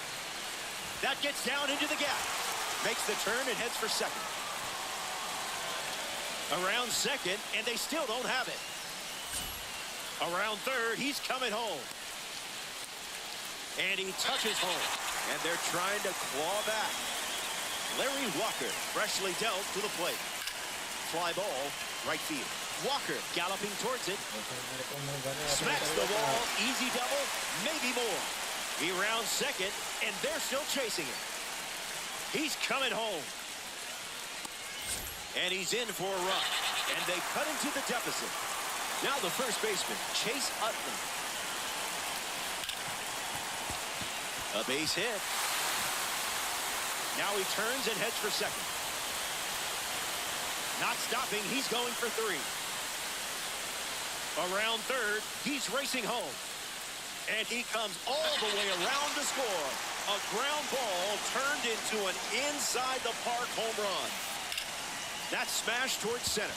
That gets down into the gap. Makes the turn and heads for second. Around second, and they still don't have it. Around third, he's coming home. And he touches home. And they're trying to claw back. Larry Walker freshly dealt to the plate. Fly ball, right field. Walker galloping towards it. Smacks the wall. Easy double, maybe more. He rounds second, and they're still chasing it. He's coming home. And he's in for a run. And they cut into the deficit. Now the first baseman, Chase Utley. A base hit. Now he turns and heads for second. Not stopping, he's going for three. Around third, he's racing home. And he comes all the way around to score. A ground ball turned into an inside the park home run. That's smashed towards center.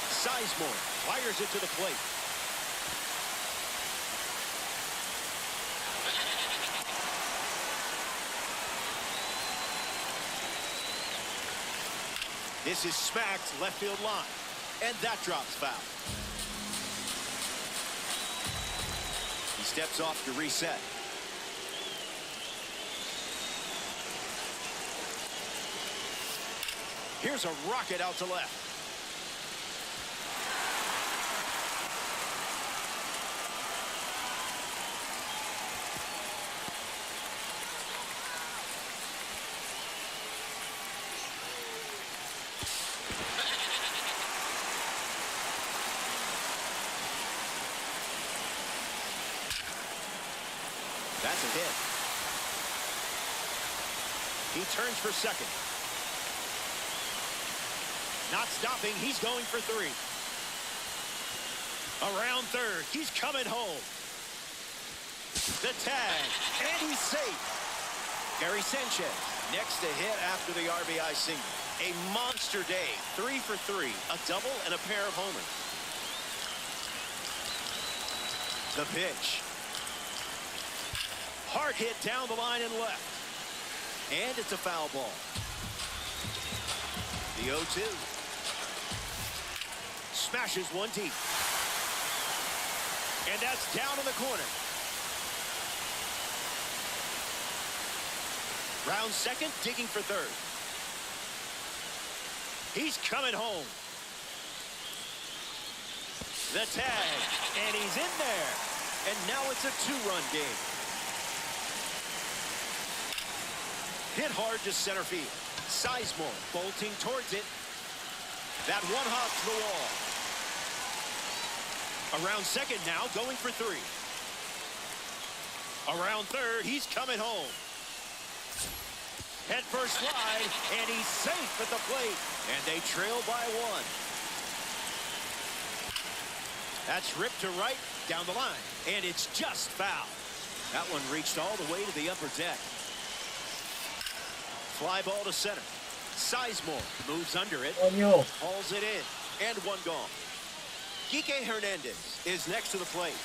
Sizemore fires it to the plate. This is smacked left field line, and that drops foul. He steps off to reset. Here's a rocket out to left. That's a hit. He turns for second. Not stopping, he's going for three. Around third, he's coming home. The tag, and he's safe. Gary Sanchez next to hit after the RBI single. A monster day, 3 for 3, a double and a pair of homers. The pitch. Hard hit down the line and left. And it's a foul ball. The 0-2. Smashes one deep. And that's down in the corner. Round second, digging for third. He's coming home. The tag, and he's in there. And now it's a two-run game. Hit hard to center field. Sizemore bolting towards it. That one hop to the wall. Around second now, going for three. Around third, he's coming home. Head first slide, and he's safe at the plate. And they trail by one. That's ripped to right, down the line. And it's just foul. That one reached all the way to the upper deck. Fly ball to center. Sizemore moves under it. Hauls it in. And one gone. Kike Hernandez is next to the plate.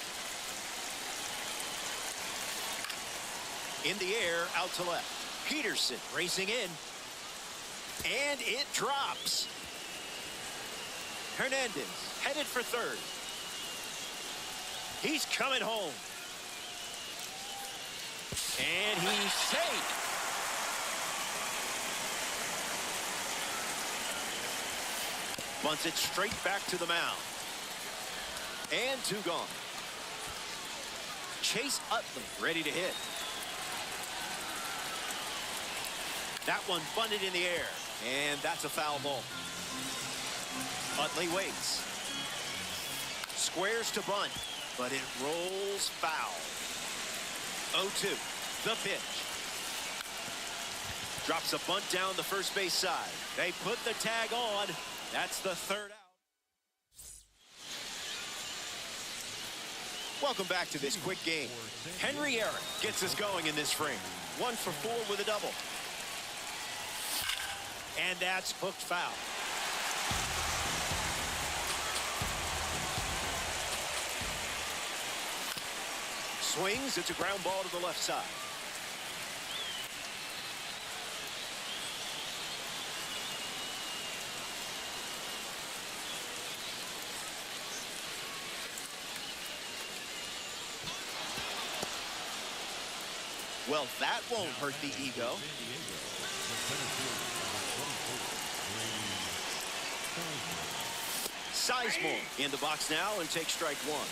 In the air, out to left. Peterson racing in. And it drops. Hernandez headed for third. He's coming home. And he's safe. Bunts it straight back to the mound. And two gone. Chase Utley ready to hit. That one bunted in the air. And that's a foul ball. Utley waits. Squares to bunt. But it rolls foul. 0-2. The pitch. Drops a bunt down the first base side. They put the tag on. That's the third out. Welcome back to this quick game. Henry Aaron gets us going in this frame. 1 for 4 with a double. And that's hooked foul. Swings, it's a ground ball to the left side. Well, that won't hurt the ego. Sizemore in the box now and takes strike one.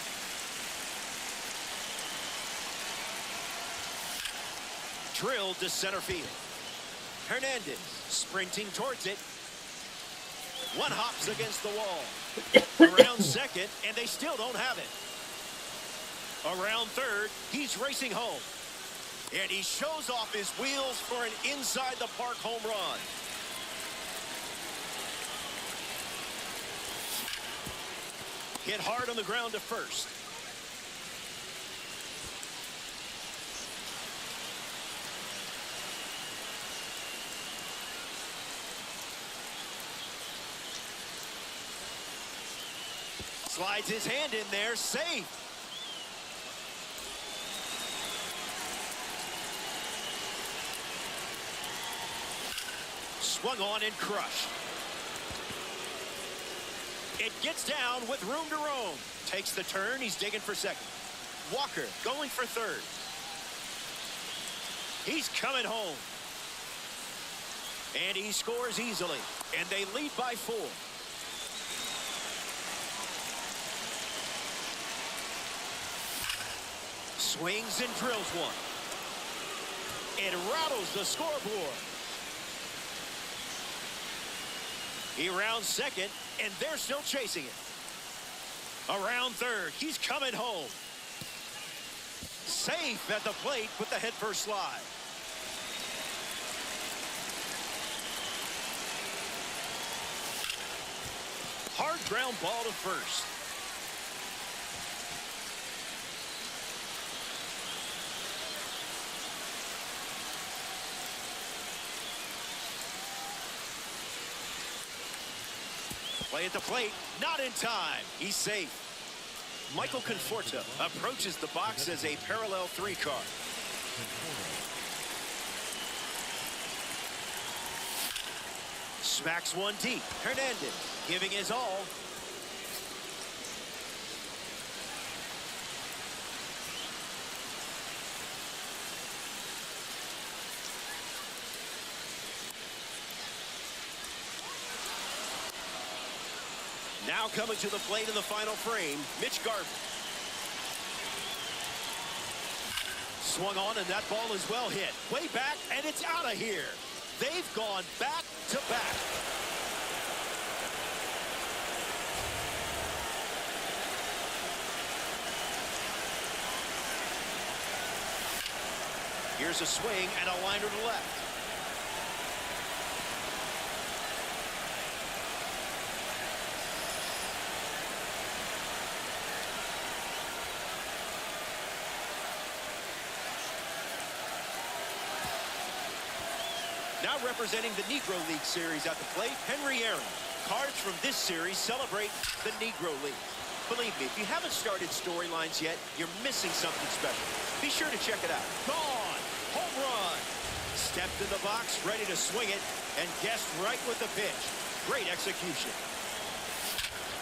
Drilled to center field. Hernandez sprinting towards it. One hops against the wall. Around second, and they still don't have it. Around third, he's racing home. And he shows off his wheels for an inside-the-park home run. Hit hard on the ground to first. Slides his hand in there, safe. Swung on and crushed. It gets down with room to roam. Takes the turn, he's digging for second. Walker going for third. He's coming home. And he scores easily. And they lead by 4. Swings and drills one. It rattles the scoreboard. He rounds second, and they're still chasing it. Around third, he's coming home. Safe at the plate with the head first slide. Hard ground ball to first. Play at the plate, not in time. He's safe. Michael Conforto approaches the box as a parallel 3 card. Smacks one deep. Hernandez giving his all. Now coming to the plate in the final frame, Mitch Garver. Swung on, and that ball is well hit. Way back, and it's out of here. They've gone back to back. Here's a swing and a liner to left. Now representing the Negro League Series at the plate, Henry Aaron. Cards from this series celebrate the Negro League. Believe me, if you haven't started storylines yet, you're missing something special. Be sure to check it out. Gone! Home run! Stepped in the box, ready to swing it, and guessed right with the pitch. Great execution.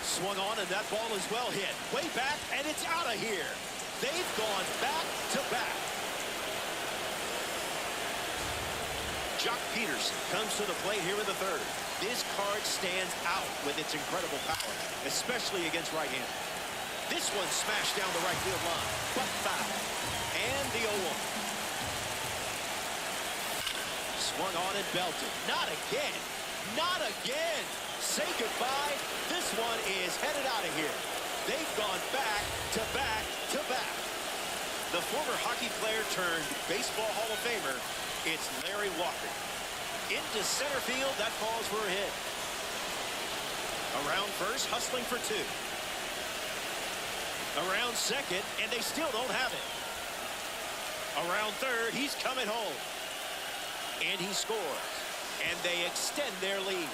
Swung on, and that ball is well hit. Way back, and it's out of here. They've gone back to back. Jock Peterson comes to the plate here in the third. This card stands out with its incredible power, especially against right-handers. This one smashed down the right field line, but foul. And the 0-1. Swung on and belted. Not again. Not again. Say goodbye. This one is headed out of here. They've gone back to back to back. The former hockey player turned baseball Hall of Famer, it's Larry Walker. Into center field, that falls for a hit. Around first, hustling for 2. Around second, and they still don't have it. Around third, he's coming home. And he scores. And they extend their lead.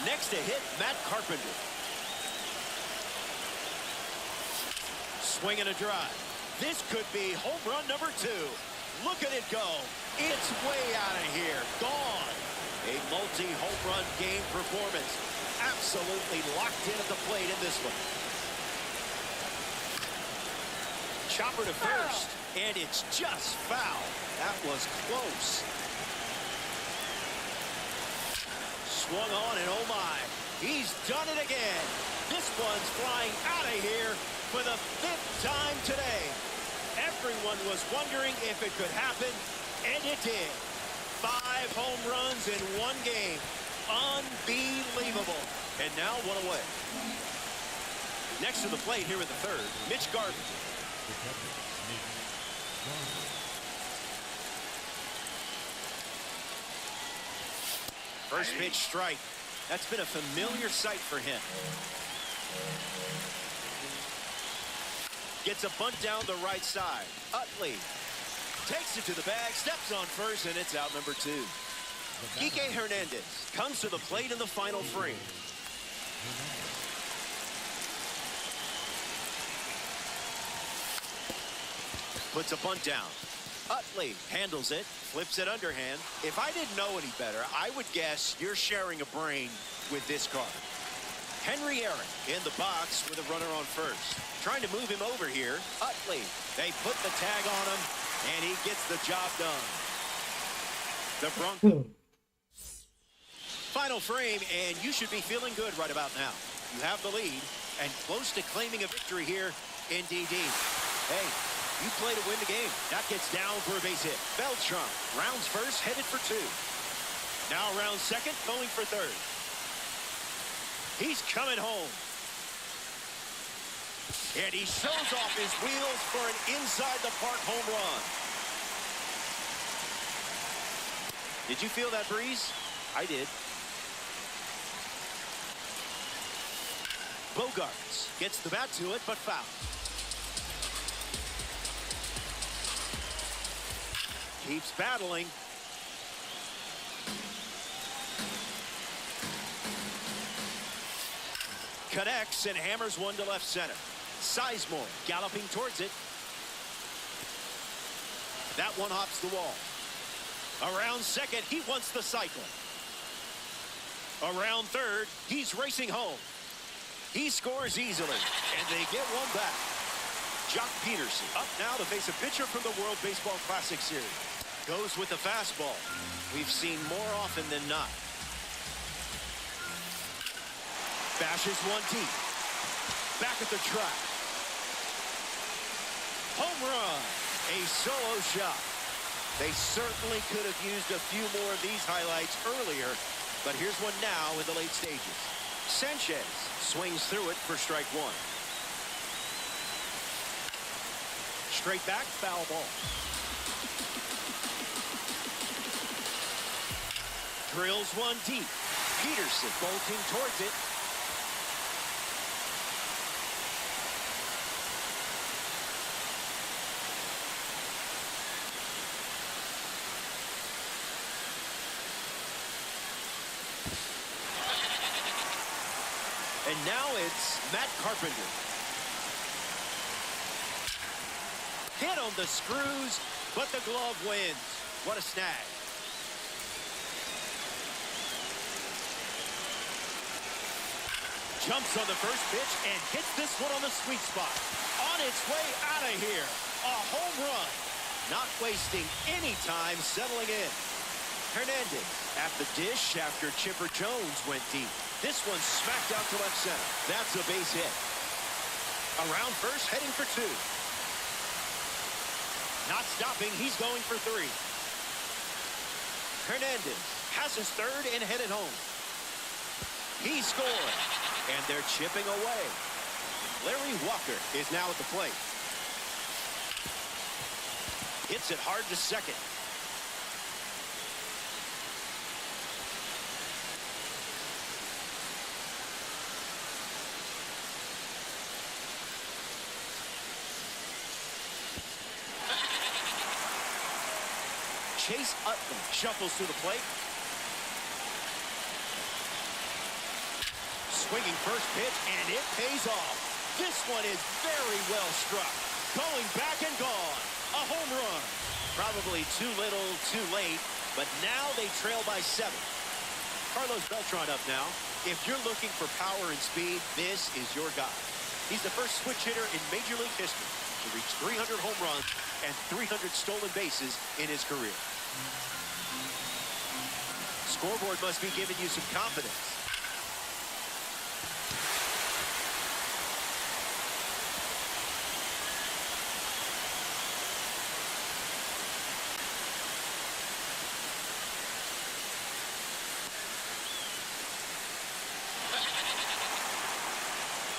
Next to hit, Matt Carpenter. Swing and a drive. This could be home run number 2. Look at it go. It's way out of here. Gone. A multi-home run game performance. Absolutely locked in at the plate in this one. Chopper to first. And it's just foul. That was close. Swung on, and oh my. He's done it again. This one's flying out of here for the 5th time today. Everyone was wondering if it could happen, and it did. 5 home runs in 1 game. Unbelievable. And now 1 away. Next to the plate here in the third, Mitch Garver. First pitch strike. That's been a familiar sight for him. Gets a bunt down the right side. Utley takes it to the bag, steps on first, and it's out number 2. Kike Hernandez comes to the plate in the final frame. Puts a bunt down. Utley handles it, flips it underhand. If I didn't know any better, I would guess you're sharing a brain with this card. Henry Aaron in the box with a runner on first. Trying to move him over here. Utley. They put the tag on him, and he gets the job done. The Broncos. Final frame, and you should be feeling good right about now. You have the lead, and close to claiming a victory here in DD. Hey, you play to win the game. That gets down for a base hit. Beltran rounds first, headed for 2. Now rounds second, going for third. He's coming home. And he shows off his wheels for an inside-the-park home run. Did you feel that breeze? I did. Bogarts gets the bat to it, but foul. Keeps battling. Connects and hammers one to left center. Sizemore galloping towards it. That one hops the wall. Around second, he wants the cycle. Around third, he's racing home. He scores easily, and they get one back. Jock Peterson up now to face a pitcher from the World Baseball Classic Series. Goes with the fastball. We've seen more often than not. Bashes one deep. Back at the track. Home run. A solo shot. They certainly could have used a few more of these highlights earlier, but here's one now in the late stages. Sanchez swings through it for strike one. Straight back, foul ball. Drills one deep. Peterson bolting towards it. And now it's Matt Carpenter. Hit on the screws, but the glove wins. What a snag. Jumps on the first pitch and hits this one on the sweet spot. On its way out of here. A home run. Not wasting any time settling in. Hernandez at the dish after Chipper Jones went deep. This one smacked out to left center. That's a base hit. Around first, heading for two. Not stopping, he's going for three. Hernandez has his third and headed home. He scored, and they're chipping away. Larry Walker is now at the plate. Hits it hard to second. Chase Utley shuffles to the plate. Swinging first pitch, and it pays off. This one is very well struck. Going back and gone. A home run. Probably too little, too late, but now they trail by 7. Carlos Beltran up now. If you're looking for power and speed, this is your guy. He's the first switch hitter in Major League history to reach 300 home runs and 300 stolen bases in his career. Scoreboard must be giving you some confidence.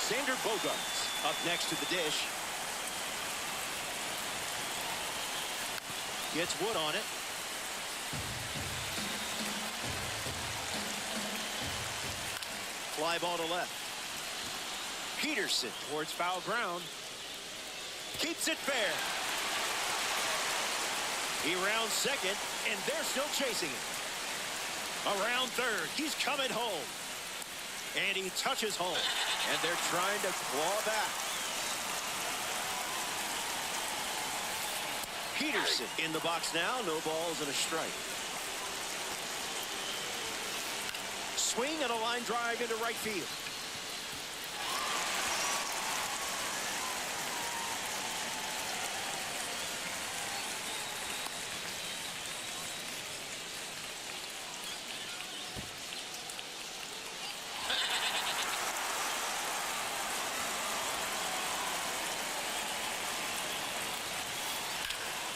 Xander Bogaerts up next to the dish. Gets Wood on it. Fly ball to left. Peterson towards foul ground. Keeps it fair. He rounds second, and they're still chasing him. Around third, he's coming home. And he touches home, and they're trying to claw back. Peterson in the box now. No balls and a strike. Swing and a line drive into right field.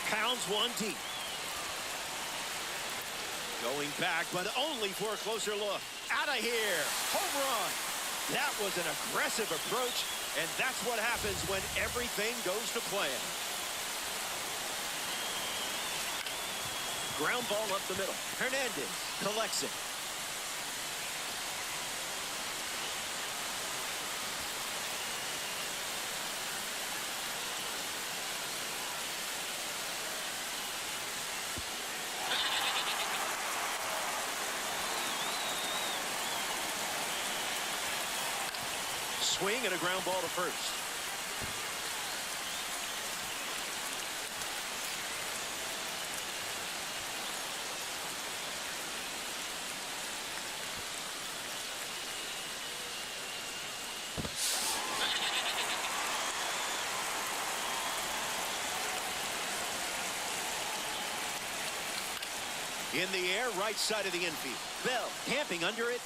Pounds one deep. Going back, but only for a closer look. Out of here. Home run. That was an aggressive approach, and that's what happens when everything goes to plan. Ground ball up the middle. Hernandez collects it. Swing and a ground ball to first. In the air, right side of the infield. Bell camping under it.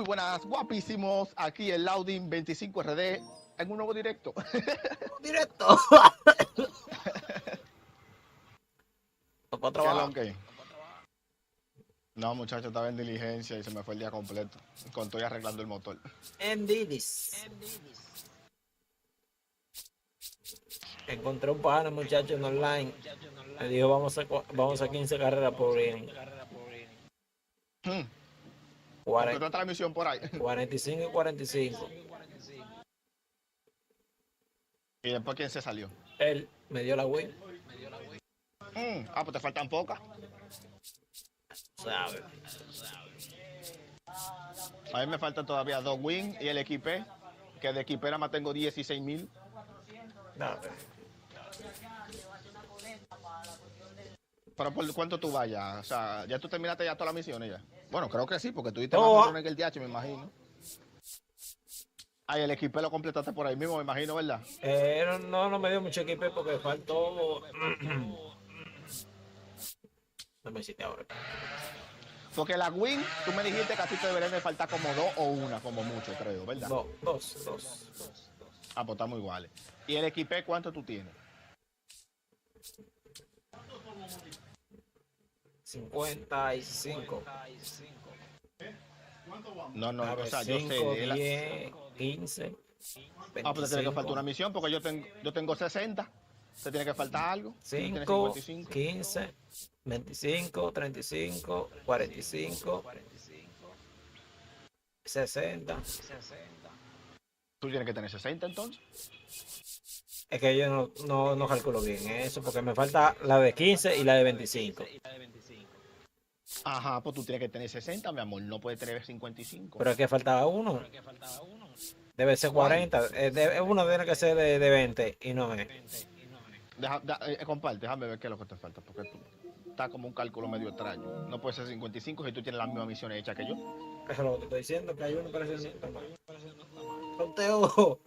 Muy buenas, guapísimos. Aquí el Laudin 25RD en un nuevo directo. Directo. ¿Para ¿Qué trabajar? lo que? No, muchachos, estaba en diligencia y se me fue el día completo. Estoy arreglando el motor. En Didis. Encontré un pana, muchacho, en online. Me dijo, vamos a 15 carreras por inning. Porque otra transmisión por ahí. 45 y 45. ¿Y después quién se salió? Él me dio la win. Pues te faltan pocas. ¿Sabe? A mí me faltan todavía 2 wins y el equipé, que de equipé nada más tengo 16,000. ¿Pero por cuánto tú vayas? O sea, ¿ya tú terminaste ya todas las misiones ya? Bueno, creo que sí, porque tú diste más patrones que el DH, me imagino. El equipo lo completaste por ahí mismo, me imagino, ¿verdad? No me dio mucho equipo porque faltó. No me hiciste ahora. Porque la win, tú me dijiste que a ti te deberían de faltar como 2 o 1, como mucho, creo, ¿verdad? No, dos. Pues estamos iguales. ¿Y el equipo cuánto tú tienes? 55. No, o sea, 5, yo sé. 10, 15. 25. Pues te tiene que faltar una misión porque yo tengo 60. ¿Te tiene que faltar algo? 5, 15, 25, 35, 45, 60. ¿Tú tienes que tener 60 entonces? Es que yo no calculo bien eso porque me falta la de 15 y la de 25. Ajá, pues tú tienes que tener 60, mi amor. No puedes tener 55. Pero es que faltaba uno. Debe ser 40. Uno tiene que ser de 20 y no es. Comparte, déjame ver qué es lo que te falta, porque tú está como un cálculo medio extraño. No puede ser 55 si tú tienes las mismas misiones hechas que yo. Eso es lo que te estoy diciendo, que hay uno parece ponte ojo.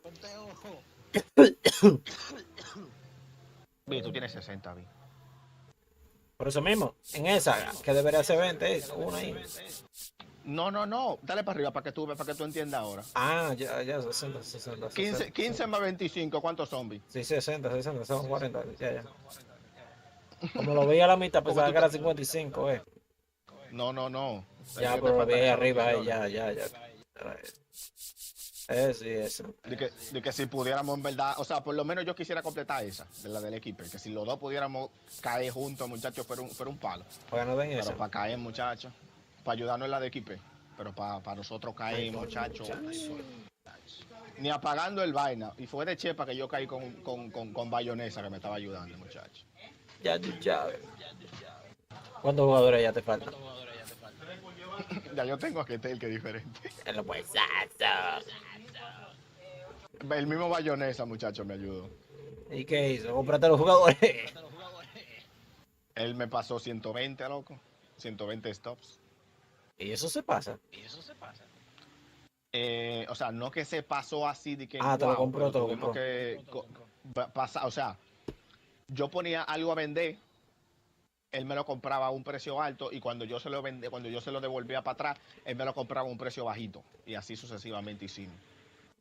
Tú tienes 60, vi. Por eso mismo, en esa, que debería ser 20, es una ahí. No, dale para arriba para que tú veas, para que tú entiendas ahora. Ya, 60. 15 más 25, ¿cuántos zombies? Sí, 60, son 40, ya. Como lo veía a la mitad, pensaba que era 55, No. Ya, pero lo veía arriba, ya. Sí, eso. De que si pudiéramos en verdad, o sea, por lo menos yo quisiera completar esa, de la del equipo, que si los dos pudiéramos caer juntos, muchachos, fuera un palo. Para que no den eso. Pero para caer, muchachos, para ayudarnos en la de equipo, pero para nosotros caer, muchachos. Ni apagando el vaina. Y fue de chepa que yo caí con bayonesa que me estaba ayudando, muchachos. Ya. ¿Cuántos jugadores ya te faltan? Ya yo tengo a Ketel, que es diferente. En los huesazos. El mismo bayonesa, muchacho, me ayudó. ¿Y qué hizo? ¿Compraste los jugadores? Él me pasó 120, loco. 120 stops. ¿Y eso se pasa? O sea, no que se pasó así de que. Te lo compró, te lo compró. Que o sea, yo ponía algo a vender, él me lo compraba a un precio alto y cuando yo se lo devolvía para atrás, él me lo compraba a un precio bajito. Y así sucesivamente hicimos.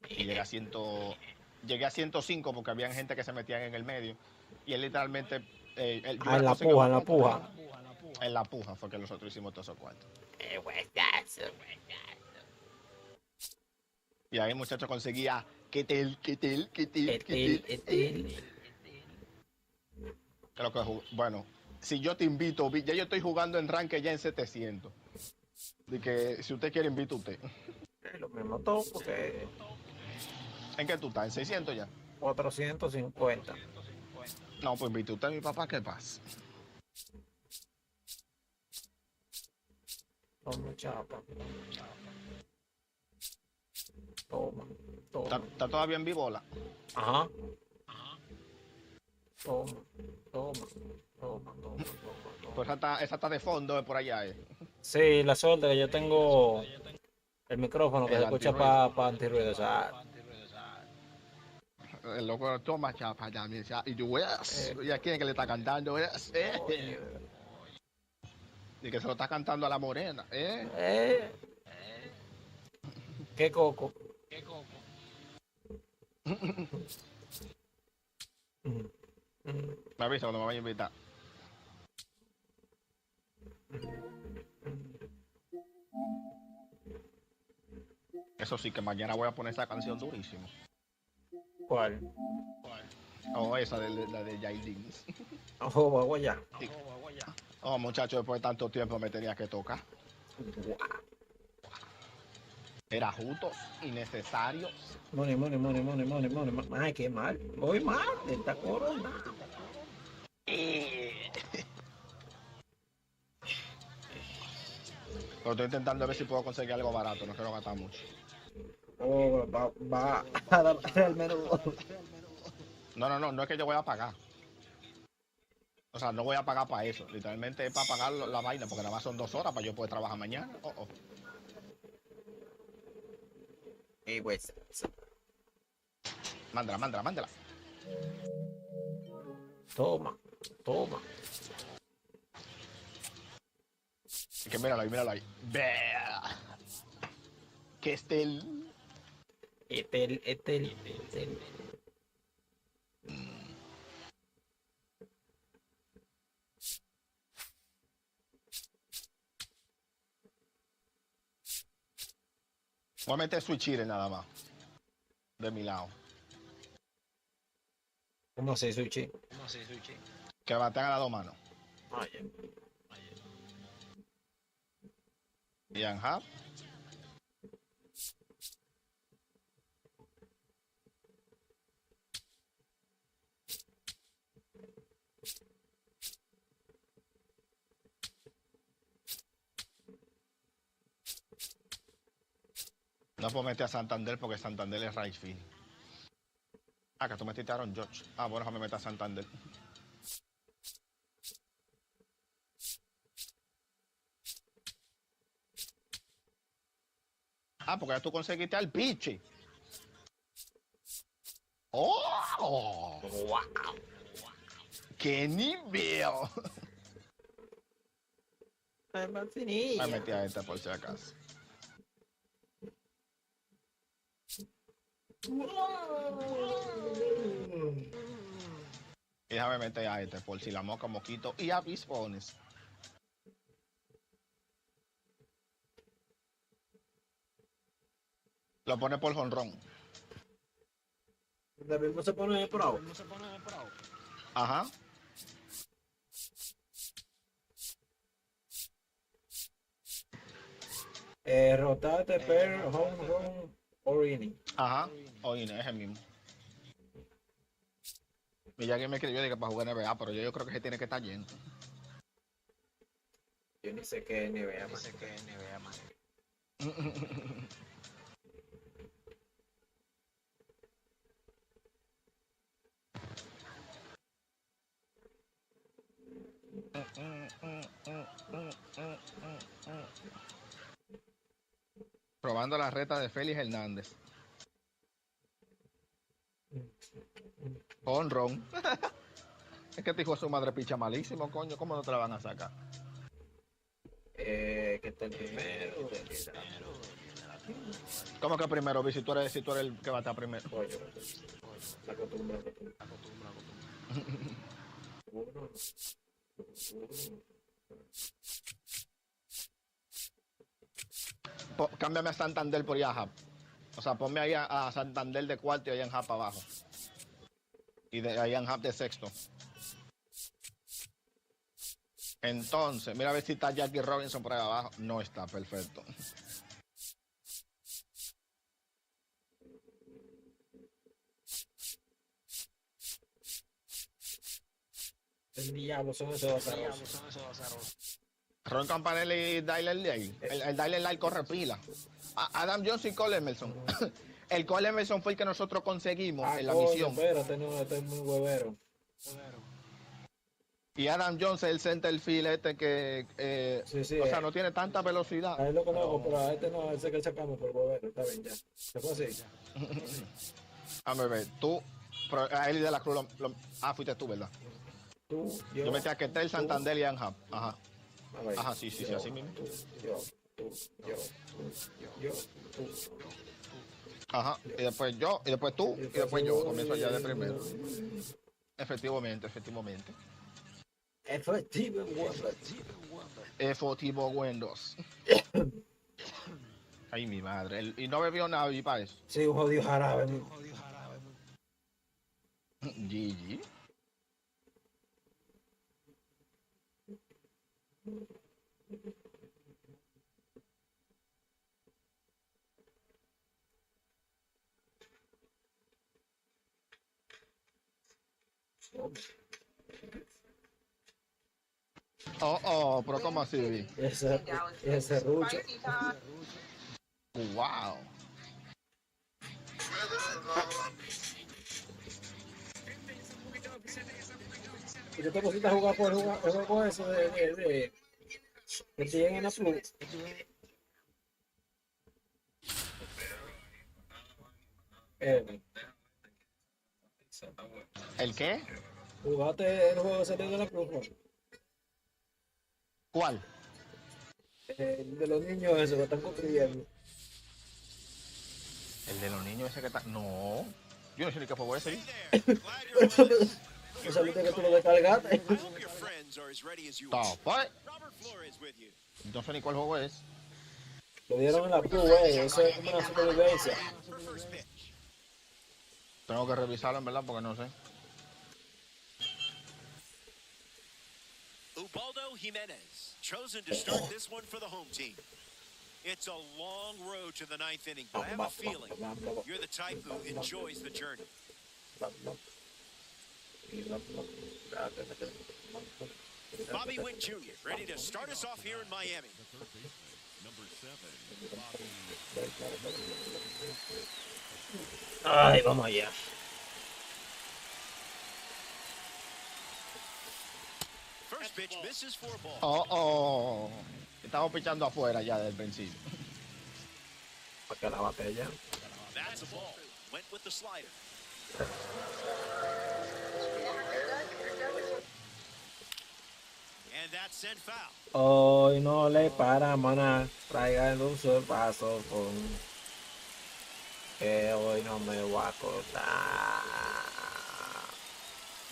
Y llegué a 105 porque había gente que se metían en el medio. Y él literalmente. En la puja. En la puja fue que nosotros hicimos todos esos cuartos. Y ahí el muchacho conseguía Ketel. Bueno, si yo te invito, ya yo estoy jugando en ranque ya en 700. De que si usted quiere, invito a usted. Lo mismo todo porque... ¿En qué tú estás? ¿En 600 ya? 450. No, pues invite usted a mi papá, ¿qué pasa? Toma, chapa. Toma. ¿Está todavía en vivola? Ajá. Toma. Pues esa está de fondo, por allá. Sí, la suerte que yo tengo el micrófono que se escucha para antirruido, o sea... El loco toma chapa ya, y tú ves, ¿y a quién que le está cantando? Y que se lo está cantando a la morena, ¿Qué coco? Me avisa cuando me vaya a invitar. Eso sí, que mañana voy a poner esa canción durísimo. ¿Cuál? Oh, esa de la de Yailin. Ojo, guagua ya. Oh, muchachos, después de tanto tiempo me tenía que tocar. Era justo, innecesario. Money. Ay, qué mal. Voy mal. Esta corona. Pero estoy intentando ver si puedo conseguir algo barato, no quiero gastar mucho. Oh, va a dar al menudo. No es que yo voy a pagar. O sea, no voy a pagar para eso. Literalmente es para pagar la vaina, porque nada más son 2 horas para yo poder trabajar mañana. Y pues. Mándala. Toma. Es que míralo ahí. Vea. Que Etel. Voy a meter switchire nada más. De mi lado. ¿Cómo así, Sushi? Que batean a las 2 manos. Oye. Y ajá. No puedo meter a Santander porque Santander es right field. Ah, que tú metiste a Aaron George. Ah, bueno, déjame meter a Santander. Ah, porque ya tú conseguiste al piche. ¡Oh! Wow. ¡Qué nivel! Ay, Me metí a esta por si acaso. Y déjame meter a este por si la moca, moquito y avispones. Lo pone por jonrón. También no se pone pro. Ajá. Rotate per home run or inning. Ajá. Oye, es el mismo. Y ya que me escribió de que para jugar NBA, pero yo creo que se tiene que estar lleno. Yo ni sé qué NBA más. Probando la reta de Félix Hernández. Honrón. Es que este hijo de su madre picha malísimo, coño. ¿Cómo no te la van a sacar? Que está el primero. ¿Cómo que primero, Vi? Si tú eres el que va a estar primero. Oye, la costumbre. Cámbiame a Santander por Yahap. O sea, ponme ahí a Santander de cuarto y ahí en Hap abajo. Y de ahí en Hap de sexto. Entonces, mira a ver si está Jackie Robinson por ahí abajo. No está, perfecto. El diablo son esos azarosos. Ron Campanelli y Dylan Lay. El Dylan Lay corre pila. Adam Jones y Cole Emerson. El Cole Emerson fue el que nosotros conseguimos en la misión. Espérate, no, este es muy huevero. Y Adam Jones es el center field este que, Sí, o sea, no tiene tanta velocidad. A él lo conozco, pero a este no, ese que sacamos por huevero. Está bien, ya. ¿Se fue así? A ver, tú, a Eli de la Cruz, fuiste tú, ¿verdad? Tú, Yo metí a Ketel, Santander y Anhap. Ajá. A ver, Ajá, sí, así mismo. Tú, Ajá. Y después yo, y después tú, y después yo. Comienzo ya de primero. Efectivamente, efectivamente. Efectivo Windows. Ay, mi madre. Y no bebió nada y para eso. Sí, un jodido jarabe. GG. Oh, pero ¿cómo así? Ese rucho. Wow. ¿Y tú te pusiste a jugar por el juego ese que tienen en la Plus? ¿El qué? ¿Jugaste el juego ese de la Plus? ¿No? ¿Cuál? El de los niños esos que están construyendo. El de los niños ese que está. No. Yo no sé ni qué juego es ese. ¿No sabiste que tú lo descargaste? I hope your friends are as ready as you are. What? Robert Flores with you. No sé ni cuál juego es. Lo dieron en la Plus, güey. Eso es como una supervivencia. For first pitch. Tengo que revisarlo en verdad porque no sé. Ubaldo Jimenez, chosen to start this one for the home team. It's a long road to the ninth inning, but I have a feeling you're the type who enjoys the journey. Bobby Witt Jr. ready to start us off here in Miami. Number 7, Bobby. Ay, vamos allá. First pitch misses for a ball. Oh. Estamos pichando afuera ya del principio. Para que la bate ya. That's a ball. Went with the slider. And that's sent foul. Hoy no le para, mana. Traigan un paso con. Que hoy no me voy a acordar.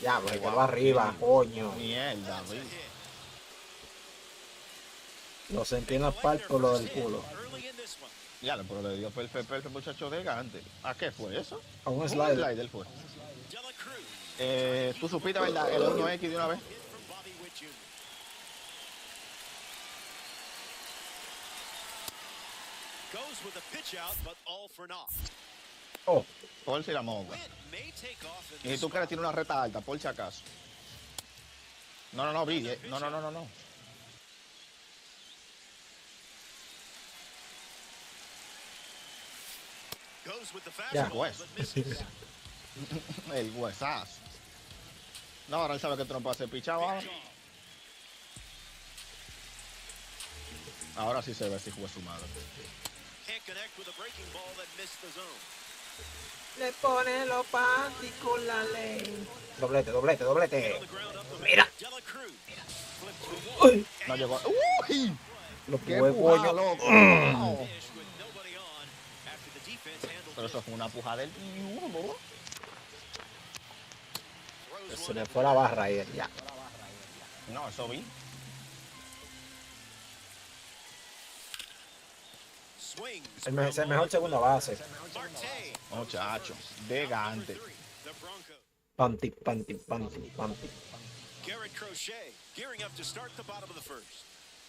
Ya, pues quedó arriba, coño. Mierda, güey. Lo sentí en la pálpula del culo. Early in this one. Ya, pero le dio perfecto el muchacho de gigante. ¿A qué fue eso? A un Un slider. slider fue. Dela Cruz. Tú supiste, ¿verdad? El 1X de una vez. Hit from Bobby Witt Jr. Goes with a pitch out, but all for naught. Oh, Por si la monga. Witt may take off in Y this tú spot. quieres tiene una reta alta, por si acaso. No, Billy. No. Goes with the Ya. fastball, but misses. El huesazo. No, ahora él sabe que tú no puedes hacer pichado ahora. Ahora sí se ve si fue su madre. Can't connect with a breaking ball that missed the zone. le pone los panty con la ley. Doblete. On the ground up the Mira. middle, Dela Cruz. Flipped to one. Uy, No llegó. ¡Uy! lo ¡Qué pude, pujada, coño. loco! Wow. Finish with nobody on after the defense handled Pero eso it. fue una puja del bobo. Throws Se one le up fue la barra ahí, ya. No, eso vi. swings. Es el mejor segunda base. Marte. Muchacho, de gante. The Broncos. Panty. Garrett Crochet gearing up to start the bottom of the first.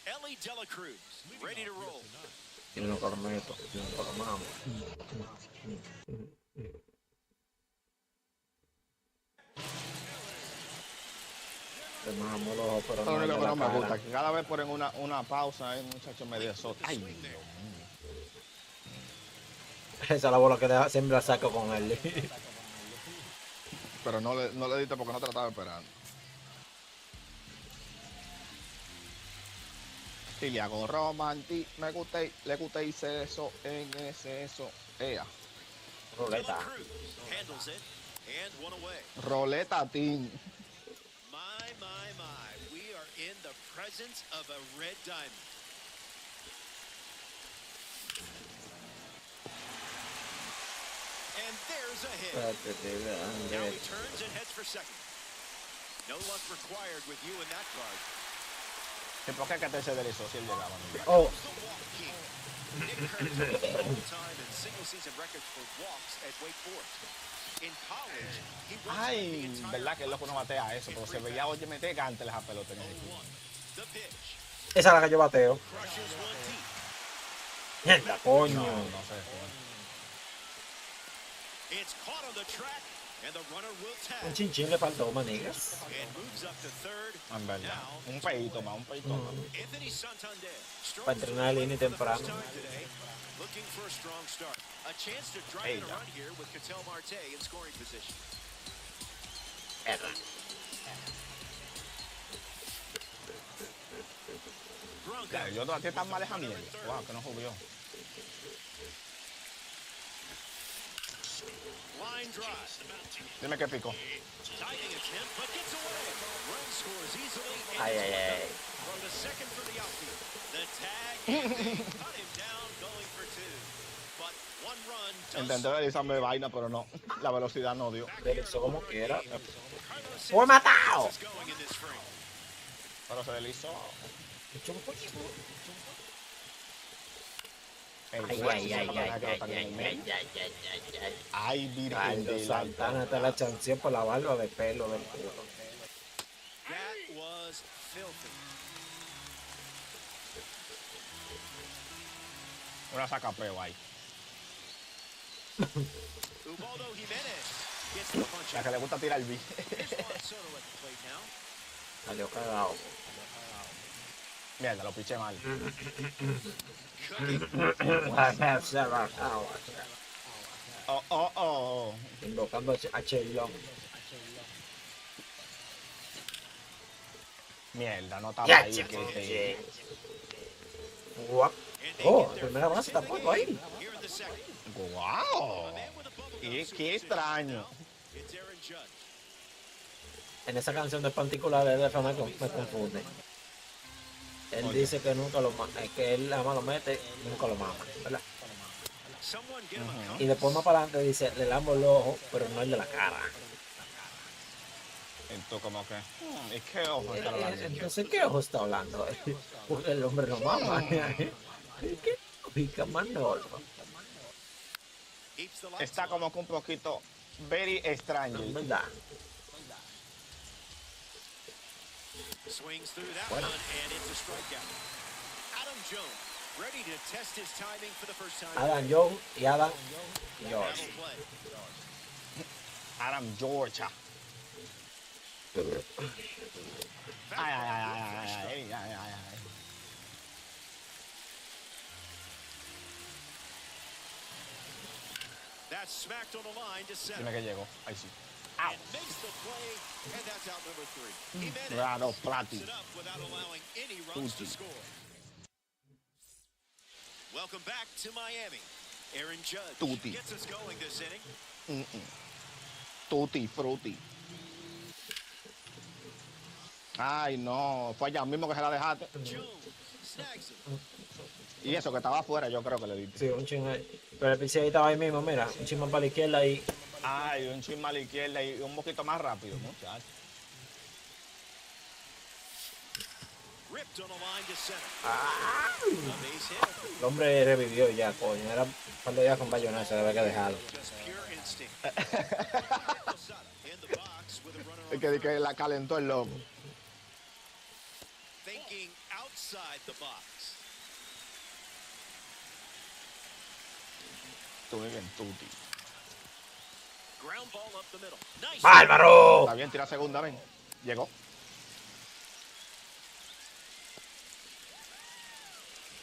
Ellie Dela Cruz ready to roll. Tiene unos cornetos, tiene unos cornetos. Te mamo los ojos, pero Lo no único de que la no me gusta, cara. que cada vez ponen una pausa, muchacho me desota. Ay, Dios mío. Esa es la bola que siempre la saco con él. Pero no le diste porque no te la estaba esperando. Y le hago romanti, le gusta hice eso en ese eso. Ea. Ruleta. Dela Cruz handles it and one away. Roleta team. My. We are in the presence of a red diamond. There's a hit. Espérate, te voy a dar un Now he derecho. turns and heads for second. No luck required with you in that card. ¿Y por qué que te se derecho si él llegaba? ¿No? Oh, The walk king. Nick Kurtz holds the all-time and single-season record for walks at Wake Forest. In college, he once led the Ay, entire verdad que es loco no batea eso, pero se veía, oye, mete cante esa pelota en el equipo. The pitch. esa es la que yo bateo. Crushes one deep. Mierda, coño. No sé. It's caught on the track, and the runner will Un tag. chinchín le faltó, manigas. And moves up to third. En verdad. Now, Un pedito más, un pedito más. Anthony Santander. Para entrenar línea temprano. Looking for a strong start. A chance to drive in a run here with Ketel Marte in scoring position. Bronco. Ya, yo todavía tan mal esa mierda. Wow, que no jugó. Line drive. Dime qué pico. Diving attempt, but gets away. Run scores easily. and Ay, it's ay, ay. from the second for the outfield. The tag. And they cut him down going for two. But one run does. Intenté deslizarme de vaina, pero no. La velocidad no dio. Derecho como quiera. Carlos ¡Fue matado! is going in this frame. Pero se deslizó. El Ay, hueso ay, se ay, lo ay, pasa que lo ay, está en ay, el ay, medio. ay, ay, ay, ay. Ay, virgen Carlos de la... Santana te la chanceó por la barba de pelo del culo. That was filthy. Una sacapeo ahí. Ubaldo Jimenez gets the punch La out. que le gusta tirar el bicho. Here's Juan Soto at the plate now. Salió cagado. Mierda, lo piché mal. Cooking. Oh. Invocando a Chelón. Mierda, no estaba Ya, ahí. Que Guap. And they Oh, get their primera first base tampoco ahí. here in the second. ¡Wow! Man with a bubble Y gum qué extraño. It's Aaron Judge. En esa canción de particular de Famaco me confunde. Él Oye. dice que nunca lo mama, que él nada más lo mete, nunca lo mama, ¿verdad? Someone get him a count. Y después más para adelante dice, le lamo el ojo, pero no el de la cara. Entonces, como que... Es que ojo está hablando. Entonces, ¿qué ojo está hablando? Porque el hombre no mama. ¿Qué pica Manolo? Keeps the lights Está on. como que un poquito... Very strange. ¿Verdad? Swings through that Bueno. one, and it's a strikeout. Adam Jones, ready to test his timing for the first time. Adam Jones y Adam Now George. will play. Adam Georgia. Ay. That's smacked on the line to center. Dime que llegó. Ahí sí. And makes the play, and that's out number three. Jimenez Raro, wraps Plati. it up without allowing any runs to Tutti. score. Welcome back to Miami. Aaron Judge Tutti. gets us going this inning. Tutti frutti. Ay, no. Fue allá mismo que se la dejaste. Jones snags him. Y eso que estaba afuera, yo creo que le diste. Sí, un ching ahí. Pero el pincel estaba ahí mismo, mira, un ching más para la izquierda y Ay, un chisme a la izquierda y un poquito más rápido, muchacho. Ripped on the line to center. A base hit. el hombre revivió ya, coño. Era un par de días con Bayonesa, debe que dejarlo. Just pure instinct. Posada in the box with a runner on Es que la calentó el loco. thinking outside the box. Estuve bien, Tutti. Ground ball up the middle. Nice. ¡Bárbaro! Está bien, tira segunda, ven. Llegó.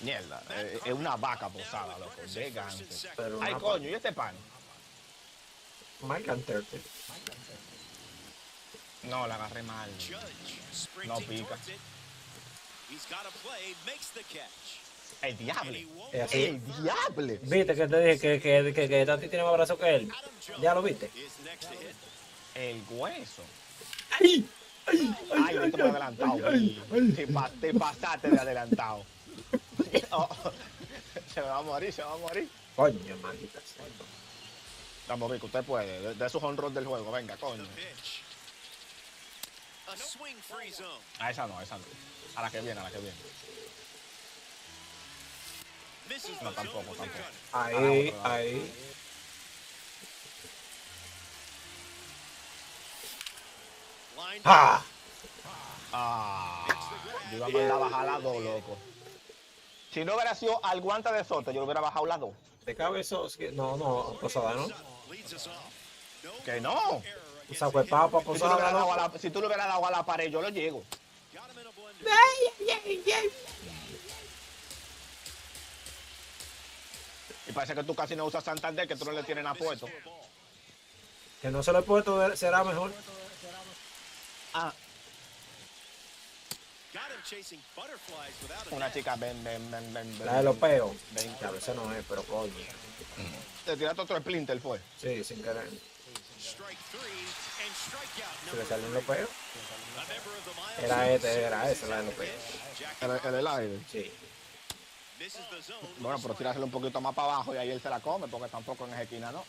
Mierda, es una vaca posada, loco. De ganso. Pero Ay, una coño, ¿y este pan? Mike and 30. No, la agarré mal. Judge No sprinting pica. towards it. He's got a play, makes the catch. El And he diable. won't Es así. El diable. ¿Viste que te dije que Tati tiene más brazo que él? Adam Jones ¿Ya lo viste? is next to hit. El hueso. ¡Ay! Ay, viste muy adelantado. Te pasaste de adelantado. Oh, se me va a morir, se me va a morir. Coño, maldita sea. Vamos, Vic, usted puede. De esos honros del juego, venga, coño. The pitch. A swing free zone. A esa no, a esa no. A la que viene, a la que viene. Misses No, the tampoco, zone with the tampoco. cutter. Ahí, otra, ahí. Lined ¡Ah! Ah, yo iba a mandar a bajar las dos, loco. Si no hubiera sido al guante de Soto, yo hubiera bajado las dos. De cabezos. No, Posada, ¿no? leads us off. No Que no. error O sea, pues papa, Si tú, le Posada, hubieras dado ¿no? a la, si tú le hubieras dado a la pared, yo lo llego. got him in a blender. Y parece que tú casi no usas Santander, que tú no le tienes nada puesto. Que no se lo he puesto, será mejor. Ah, Got him chasing butterflies without a una net. chica, ven. La de los peos. Ven. Que a veces no es, pero coño. Te tiraste otro splinter, fue. Sí, sin querer. Strike three and strikeout Se le number salen los peos. a member of the Miles Era esa la de los peos. El aire. Sí. misses the zone with Bueno, a pero strike. tíraselo un poquito más para abajo y ahí él se la come, porque tampoco en esa esquina, ¿no?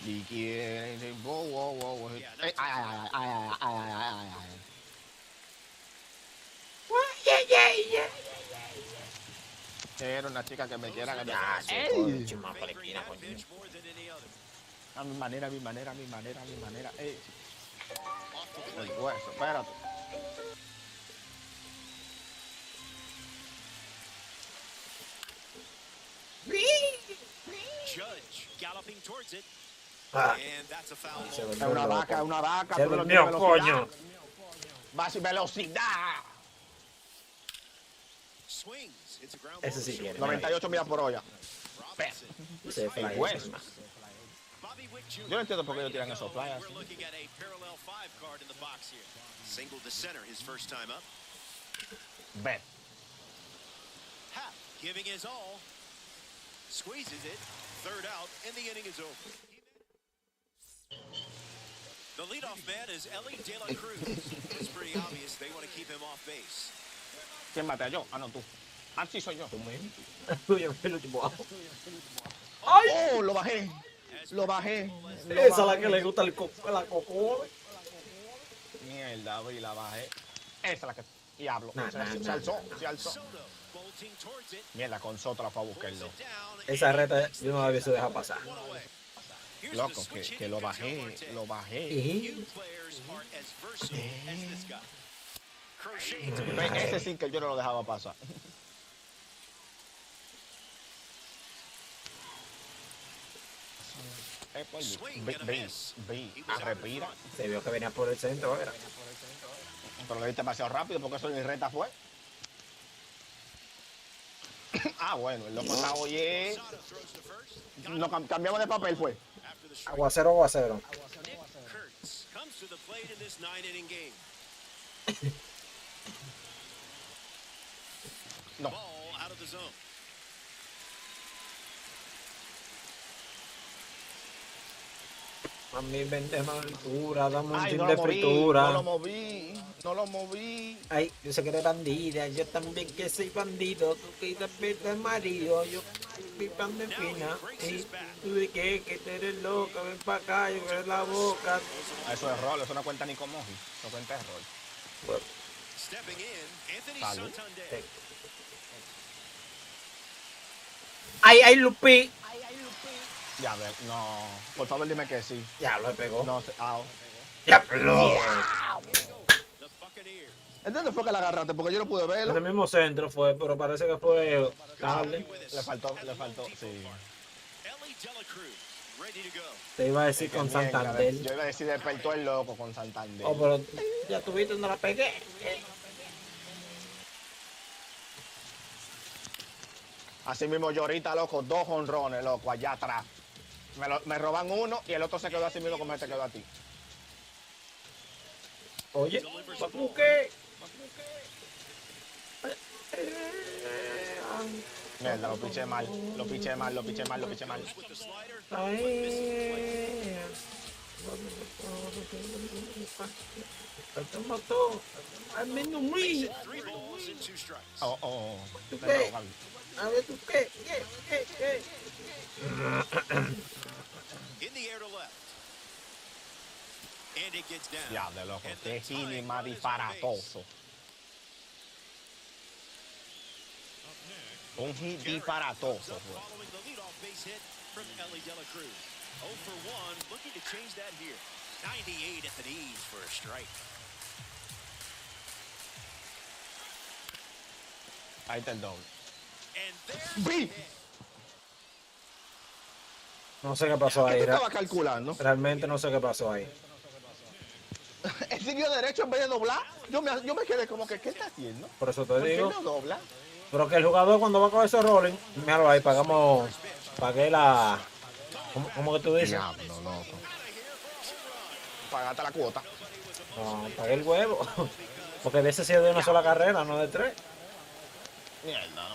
Y quiere... Wow. Ay. Era una chica que me quiera ganar. Chima por la Favoring esquina, that coño. pitch more than any other. A mi manera. Ey, Off the el plate. hueso, espérate. Judge galloping towards it. Ah, And that's a foul se ball. Es volvió una loco. vaca. Se tú no durmió, tienes velocidad. coño. Va sin velocidad. Swings. It's a ground Ese ball sí to quiere. short. 98 millas por hora. Robinson. Se fly El hueso. encima. Bobby Witt Jr. Yo no entiendo por qué ellos tiran ready to esos go. flyers. We're looking at a parallel 5 card in the box here. Single to center his first time up. Ven. Happ giving his all. Squeezes it. Third out, and the inning is over. The leadoff man is Ellie De La Cruz. It's pretty obvious they want to keep him off base. ¿Quién maté? ¿Yo? Ah, no, tú. Ah, sí, soy yo. Tú mismo. Yo fui el último abajo. ¡Oh, lo bajé! Lo bajé. Esa es la que le gusta la coco. Mierda, vi, la bajé. Esa es la que... Diablo. Nah, Se nah, alzó. Soto bolting towards it. Mierda, con Soto la fue a buscar. Pulls Loco. it down. Esa reta yo no la hubiese dejado pasar. One away. Here's the Loco, switch que hitting lo Miguel bajé. Marte. Lo bajé. Few players are as versatile as this guy. Crochet to Ve, ese sí que yo no lo dejaba pasar. Pues, vi, respira. Se vio que venía por el centro, era. Pero lo diste demasiado rápido porque eso ni reta fue. Ah, bueno, el loco está, oye. Soto throws to first. Nos cambiamos de papel, fue. After the strike, Aguacero. Nick Kurtz comes to the plate in this 9-inning game. No. Ball out of the zone. A mí vende más altura, dame un Ay, chin no de lo moví, fritura. no lo moví. Ay, yo sé que eres bandida, yo también que soy bandido. Tú que eres marido, yo soy pan de fina. Y tú de qué, que tú eres loca, ven para acá, yo quiero la boca. Eso es rol, eso no cuenta ni con Moji, eso cuenta es rol. Stepping in, Anthony Salud. Santander. Ay, Lupi. Ya, a ver, no. Por favor, dime que sí. Ya lo pegó. No sé. Ah, Ya, The Buccaneers. ¿dónde fue que la agarraste? Porque yo no pude En verlo. el mismo centro fue, pero parece que fue tarde. With a Le faltó, single sí. Ellie De La Cruz, ready to go. Te iba a decir con Mierda, Santander. yo iba a decir despertó el loco con Santander. Oh, pero ya tuviste donde la pegué. Así mismo yo ahorita, loco, 2 honrones, loco, allá atrás. Me roban uno y el otro se quedó así mismo como este quedó a ti. Oye, ¿qué? Mierda, lo piché mal. With the slider, Ay. Te mató. Al menos muy. 3 balls and 2 strikes. Oh. ¿Tú Ven, qué? Gaby. A ver, ¿tú qué? ¿Qué? In the air to left. And it gets down. Ya, de loco. And Qué the gini tying más run is on base. disparatoso. Un hit disparatoso, bro. Following the leadoff base hit from Ellie De La Cruz. 0 for 1, looking to change that here. 98 at the knees for a strike. Ahí está el doble. And there's ¡Vi! No sé qué pasó ¿Qué ahí. tú estabas calculando? Realmente no sé qué pasó ahí. Él siguió derecho en vez de doblar. Yo me quedé como que, ¿qué está haciendo? Por eso te ¿Por qué digo. no dobla? Pero que el jugador cuando va con esos rolling, míralo ahí, pagué la. ¿Cómo que tú dices? Diablo, loco. Pagaste la cuota. No, pagué el huevo. Porque de ese sí es de una sola carrera, no de 3. Mierda, no.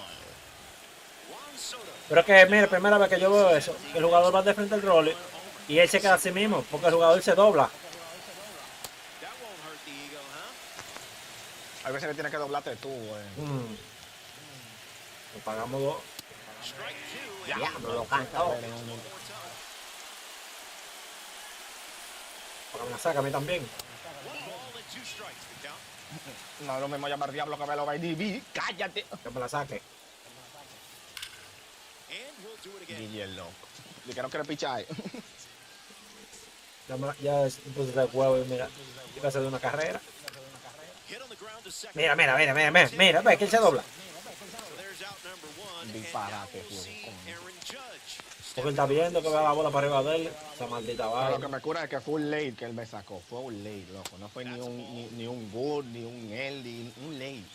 Pero es que, mira, primera vez que yo veo eso, que el jugador va de frente al rolling y él se queda a sí mismo, porque el jugador se dobla. That won't hurt the ego, huh? Hay veces que tienes que doblarte tú, güey. Lo pagamos 2. Strike 2. Diablo, lo cantó. Para una saca a mí también. 1 ball and 2 strikes to count. No, lo mismo llamar diablo que me lo va a decir. ¡Cállate! Que me la saque. And he'll do it again. Guille el loco. Dije que no quiere pichar. Ya puse el huevo y mira, iba a hacer una carrera. Hit on the ground to second. Mira, ve que él se dobla. So there's out number 1. Disparate, And now we'll juego, see coño. Aaron Judge. Porque él está viendo que va la bola para arriba de él. Esa maldita Pero lo que vaina. me cura es que fue un late que él me sacó. Fue un late, loco. No fue ni un good, ni un early, un late.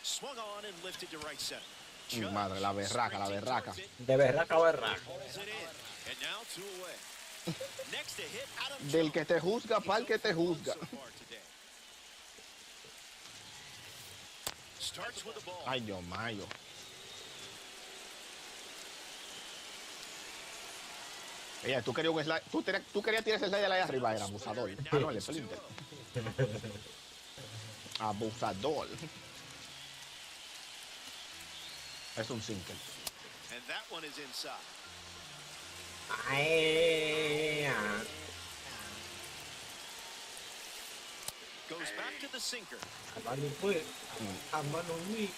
Swung on and lifted to right center. Mi madre, la berraca, la berraca. De berraca a berraca. Pulls it in. And now 2 away. Next to hit Adam Del Jones. que te juzga, pa'l que te juzga. So far today. Starts with the ball. Ay, Dios mío. Oye, tú querías un slide, tú querías tirar ese slide de la de arriba, era abusador. Ah, no, el splinter. Abusador. Es un single. And that one is inside. Ay, ah. Goes back to the sinker. A mano fue. A mano mí.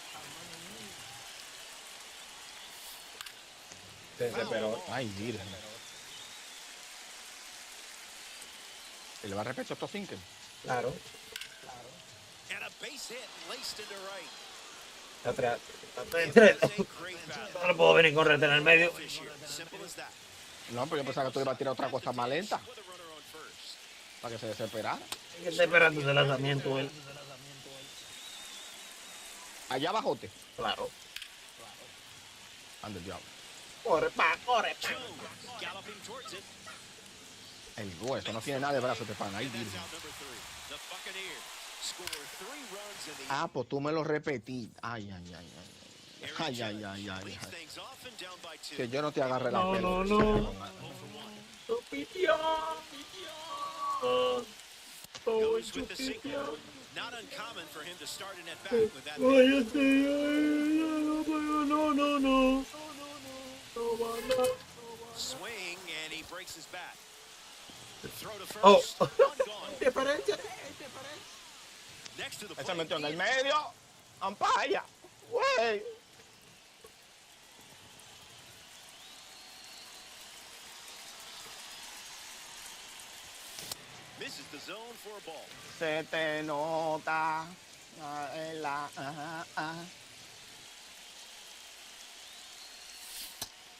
Se desesperó. Ay, virgen. ¿Y le va a repetir estos single? Claro. And a base hit laced into right. Está 3. It was a great battle. No puedo venir corriendo en el medio. Fish here. Simple as that. No, pero yo pensaba que tú ibas a tirar otra cosa más lenta. With a runner on first. Para que se desesperara. Que está esperando ese lanzamiento él. Allá bajote. Claro. Ande el diablo. Corre, pa. Jones galloping towards it. El hueso no tiene nada de brazo de pan. Ahí, And that's virgen. out number 3. The Buccaneers score 3 runs in the Ah, pues tú me lo repetí. Ay, ay, ay, ay. Ay, ay, ay, ay, leads ay. things off and down by 2. Que yo no te agarre la No, pelo. no. Goes with the sinker. Not uncommon for him to start an at bat with that. Swing and he breaks his bat. Throw to Oh. first. One gone. Diferencia. Next to the Él se plate. metió en el medio. Ampaya. Güey. Misses the zone for a ball. Se te nota.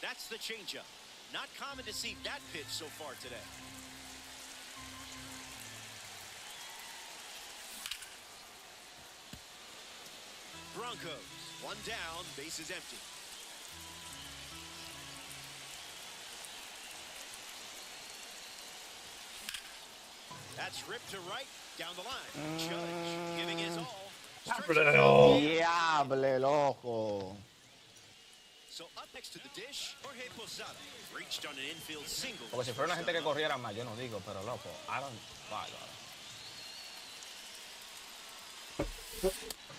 That's the changeup. Not common to see that pitch so far today. Broncos, 1 down, base is empty. That's ripped to right, down the line. Judge giving his all. Diable, loco. So up next to the dish, Jorge Posada reached on an infield single. Porque si fuera una gente que corriera más, yo no digo, pero loco, Aaron, vaya.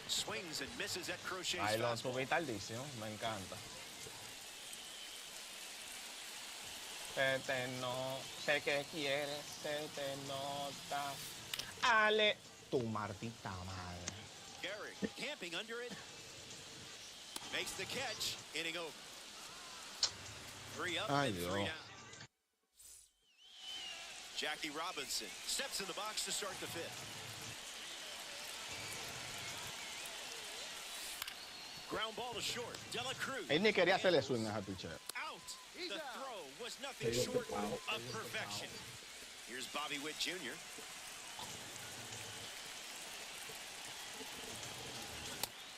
Swings and misses at Crochet's Ahí lo fastball. subí tardísimo, me encanta. Se te no, sé que quieres, se te nota. Ale, tu maldita madre. Garrick camping under it. Makes the catch. Inning over. 3 up Ay, and 3 Dios. down. Jackie Robinson steps in the box to start the 5th. Ground ball to short. Dela Cruz. Él ni quería hacerle swing a ese pitcher. Out. The throw was nothing short of perfection. Here's Bobby Witt Jr.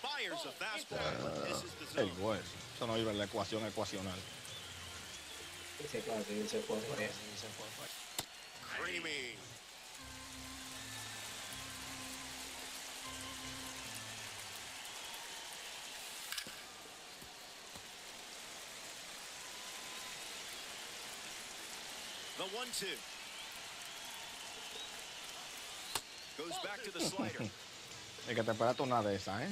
Fires a fastball, but misses the El zone. güey, eso no iba en la ecuación ecuacional. Ese claro que ese fue. Creamy. The 1-2. Goes back to the slider. Y que te esperaste una de esas, ¿eh?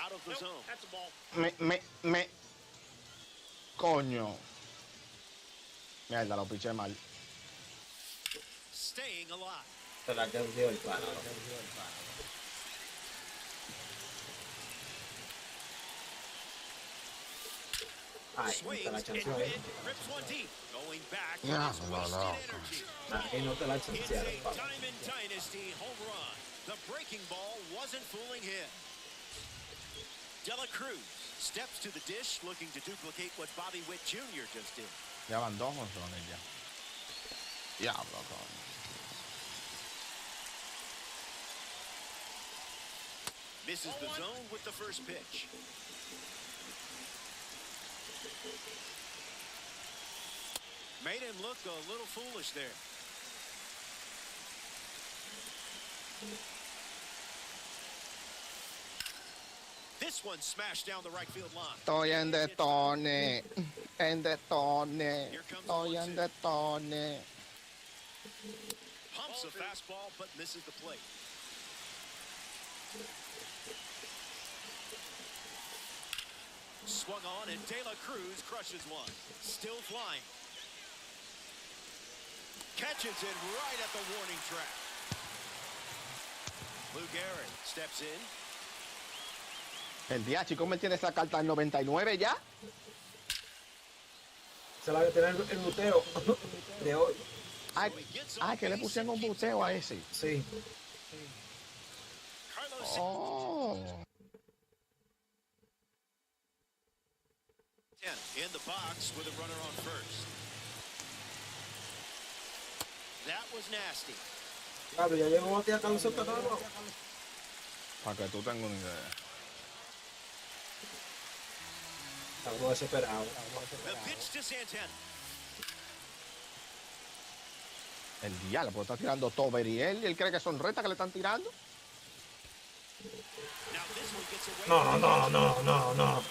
Out of the Nope, zone. that's a ball. Coño. Mierda, lo piché mal. Staying alive. Se la canción el palo. Ay, Swings te la and chanceó. mid, rips one deep. Going back with Yeah, his no, wasted no. energy. Ahí no te la It's chancearon, a palo. Diamond Dynasty home run. The breaking ball wasn't fooling him. Dela Cruz steps to the dish, looking to duplicate what Bobby Witt Jr. just did. Ya van 2 jonrones ya. Diablo, coño. Misses the zone with the first pitch. Made him look a little foolish there. This one smashed down the right field line. Estoy en detone. En detone. Estoy en detone. Pumps a fastball, but misses the plate. Swung on, and De La Cruz crushes one. Still flying. Catches it right at the warning track. Lou Gehrig steps in. El día, chico, me tiene esa carta en 99 ya. Se la va a tener el buteo de hoy. Ay, que le pusieron un buteo a ese. Sí. Carlos Oh. in the box with a runner on first. That was nasty. Claro, ya llegó a batear Carlos Santana. Para que tú tengas una idea. Estamos desesperados. The pitch to Santana. El día le puede estar tirando Tober y él cree que son retas que le están tirando. Now this one gets away. No.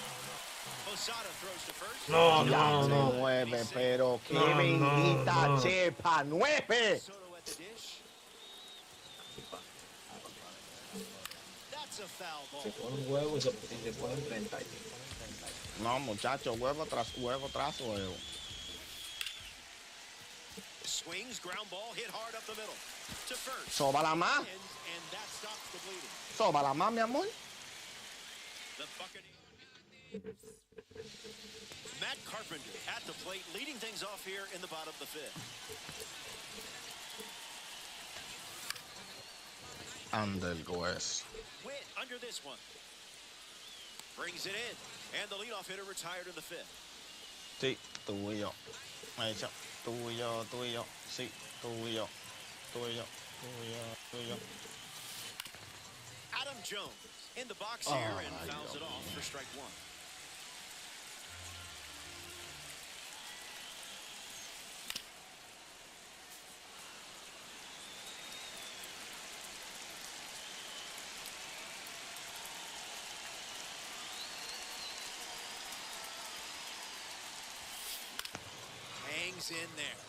Posada throws to first. No. 9, pero qué No, bendita no. chepa, 9. Soto at the dish. That's a foul ball. Se pone un huevo y se ponen 30. No, muchachos, huevo tras huevo tras huevo. Swings, ground ball, hit hard up the middle. To first. Sóbala más, And that stops the bleeding. sóbala más, mi amor. The Buccaneers. Matt Carpenter at the plate, leading things off here in the bottom of the 5th. Anda el juez. Witt under this one. Brings it in. And the leadoff hitter retired in the 5th. Sí, tú y yo. Me ha dicho, tú y yo. Sí, tú y yo. Adam Jones in the box here and Ay, fouls Dios it off for strike one. Hangs in there.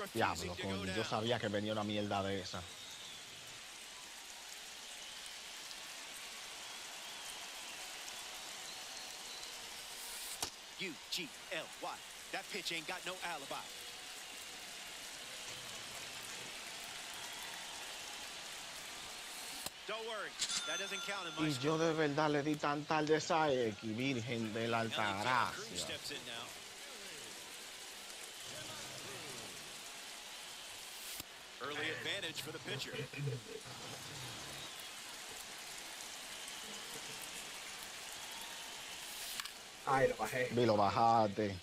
refusing Diablo, to go coño, yo down. sabía que venía una mierda de esa. U-G-L-Y. That pitch ain't got no alibi. Don't worry, that doesn't count in my Y score. yo de verdad le di tan tarde esa X, Virgen de la Ellie De La Cruz Altagracia. steps in now. Early advantage for the pitcher. Ay, lo bajé. Vi, lo bajaste.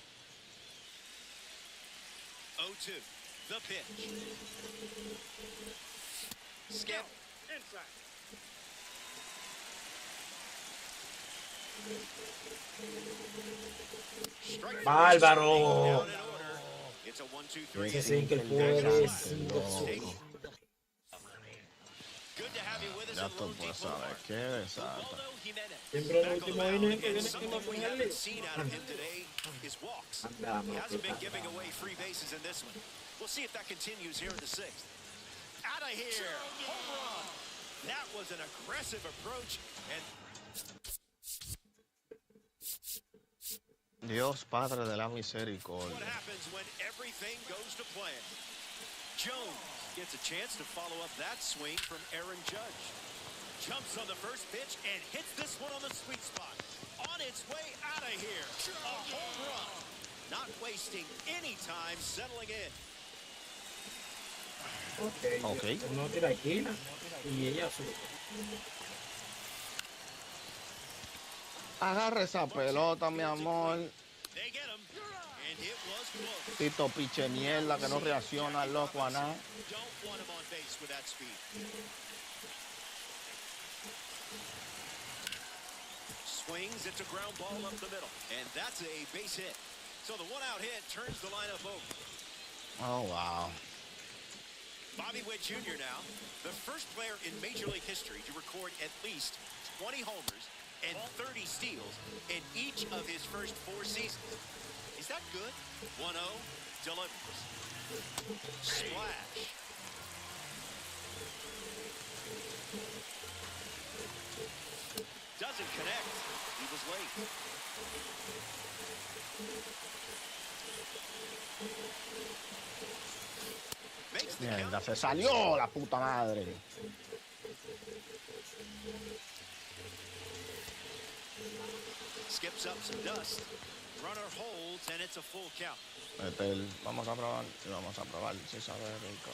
0-2. The pitch. Skip. Inside. Strike. Bárbaro. Down in order. It's a 1-2-3. Ese sí que el poder es un Loco. Good to have you with us Ya in tú Lone puedes Depot saber Park. qué desata. Waldo Jimenez. Siempre el Back on último the mound, inning que and viene que something no we ponerle. haven't seen out of him today is walks. He hasn't been giving away free bases in this one. We'll see if that continues here in the sixth. Out of here. Home run. That was an aggressive approach, and Dios Padre de la what Misericordia. happens when everything goes to plan? Jones gets a chance to follow up that swing from Aaron Judge. Jumps on the first pitch and hits this one on the sweet spot. On its way out of here. A home run. Not wasting any time settling in. Ok. Uno tira esquina y ella sube. Agarra esa pelota, mi amor. They get him. And it was close. Tito piche mierda que no reacciona, loco, a nada. Don't want him on base with that speed. Swings, it's a ground ball up the middle. And that's a base hit. So the one out hit turns the lineup over. Oh, wow. Bobby Witt Jr. now, the first player in Major League history to record at least 20 homers and 30 steals in each of his first 4 seasons. Is that good? 1-0, delivers. Splash. Doesn't connect. He was late. Makes the Mierda, count. se salió la puta madre. Skips up some dust. Runner holds, and it's a full count. Vamos a probar, y vamos a probar si sabe rico.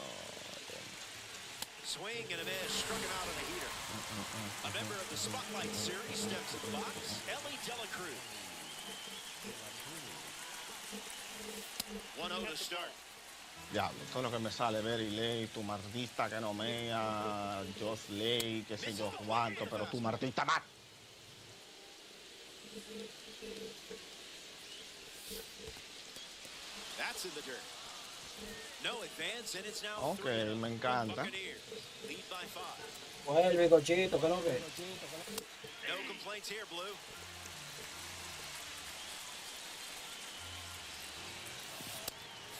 Swing and a miss, struck him out on a heater. A member of the Spotlight Series steps in the box, Ellie De La Cruz. 1-0 to start. Diablo, todo lo que me sale, Very Ley, tu martista que no mea, Joss Ley, qué sé yo cuánto, pero tu martista más. That's in the dirt. No advance, and it's now Ok, 3-0. me encanta. Buccaneers lead by 5. Oye, el bicochito, ¿qué es lo que? No complaints here, Blue.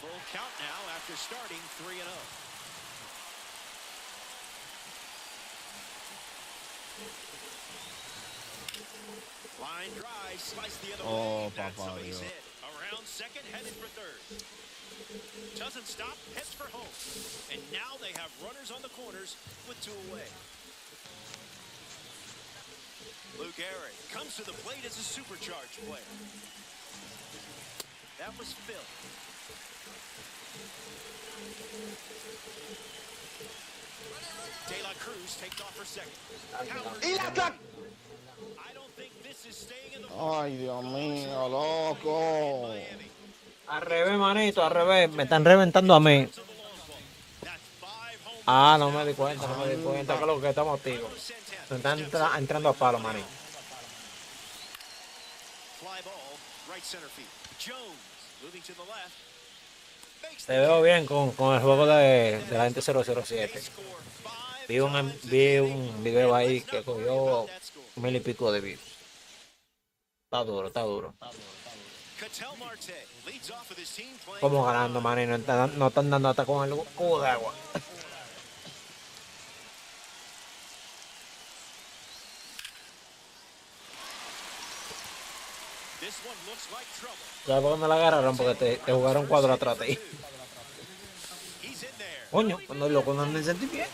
Full count now after starting 3-0. Line drive, slice the other Oh, way. That's papá a base Dios. hit. Around second, headed for third. Doesn't stop, heads for home. And now they have runners on the corners with 2 away. Luke Gehrig comes to the plate as a supercharged player. That was Phil. De La Cruz takes off for second. Howard, ¡Y la tra- I don't think this is staying in the Ay, Dios mío, loco. Miami. Al revés, manito, al revés. Me están reventando a mí. To the long ball. That's 5 home Ah, runs no now. me di cuenta, no me di cuenta que es lo que estamos activos. Santana Me están steps in. entrando a palo, manito. Fly ball, right center field. Jones moving to the left. Makes Te the veo catch. bien con el juego de la gente They 007. score 5 Vi un times vi this un inning, video and ahí let's que not worry cogió about that score. 1000 y pico de views. Está duro, está duro. Cattell Marte leads off with his team playing. Como ganando, man, y no están dando hasta con el cubo de agua. This one looks like trouble. ¿Sabes por dónde la agarraron? Porque te jugaron cuadro atrás de ahí. He's in there. Coño, cuando el loco no anda en sentimiento.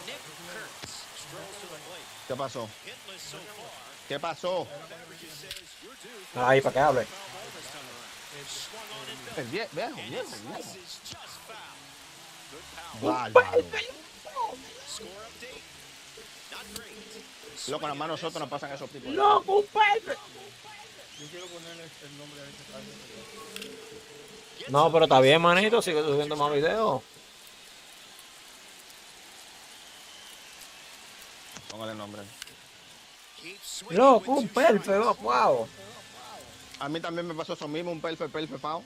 Nick Kurtz strolls to the plate. ¿Qué pasó? Hitless so far. ¿Qué pasó? Beverages says you're due for Ahí, para que hable. foul ball this time around. It's swung on and El built. viejo, And viejo, this viejo. is just foul. Good power. Bárbaro. Score update. Not great. Loco, nada más nosotros nos pasan esos tipos. ¡Loco, un perfecto! Yo quiero ponerle el nombre a ese caso. No, pero está bien, manito. Sigue subiendo más videos. Póngale el nombre. Keep swinging Loco, with un two perfecto. strikes. Wow. A mí también me pasó eso mismo, un perfecto, pao.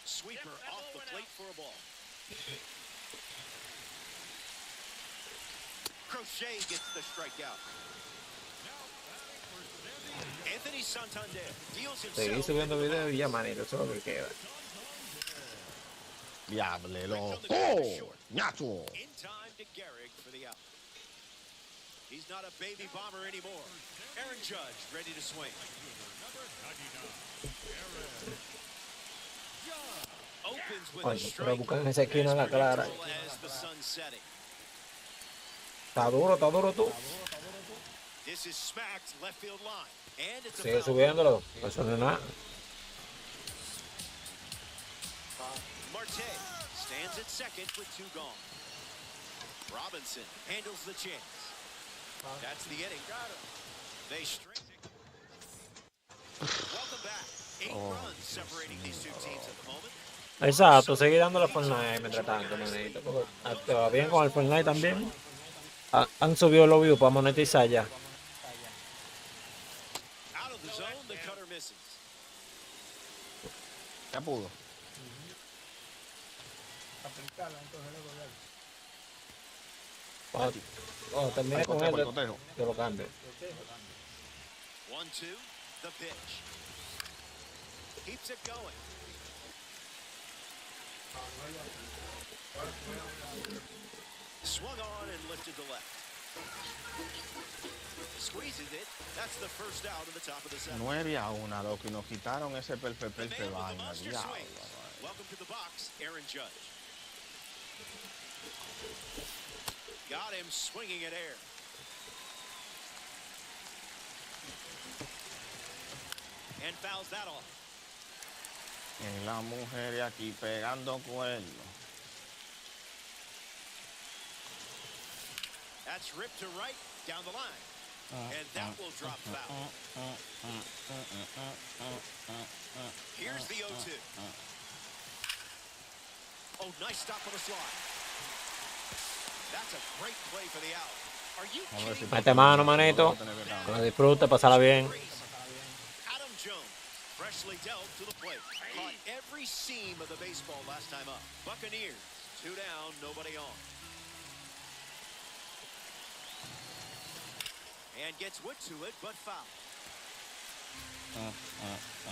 Sweeper off the plate for a ball. Crochet gets the strikeout. Anthony Santander deals Seguí himself subiendo videos y ya, manito. Eso es lo que queda. Diable, loco. Ñato. in time to Gehrig for the out. He's not a baby bomber anymore. Aaron Judge ready to swing. Opens with a Oye, pero strike buscan esa esquina en la clara. as the sun setting. Está duro tú. This is smacked left field line. And it's a Sigue foul. subiéndolo. Eso no es nada. Marte stands at second with two gone. Robinson handles the chance. That's the inning. They string. Welcome back. 8 runs separating these two teams at the moment. Exacto, seguí dándole Fortnite mientras tanto, manito. Porque te va bien con el Fortnite también. Han subido los views para monetizar ya. Out of the zone, the cutter misses. Ya pudo. Aplicarla, entonces luego ya. Cuando termine con Cotejo, él, cotejo. yo lo cambio. 1-2, the pitch. Keeps it going. Swung on and lifted to left. Squeezes it. That's the first out of the top of the seventh. 9-1, loco, y nos quitaron ese The perfecto man with the vaina. monster Diablo. swings. Welcome to the box, Aaron Judge. Got him swinging at air. And fouls that off. Y la mujer de aquí pegando cuernos. That's ripped to right, down the line. And that will drop foul. Here's the 0-2. Oh, nice stop on the slide. That's a great play for the out. Are you Vamos a ver si kidding? Mete mano, manito. Que lo disfrute, pasarla bien. Adam Jones, freshly dealt to the plate. Caught every seam of the baseball last time up. Buccaneers, 2 down, nobody on. And gets Wood to it, but foul.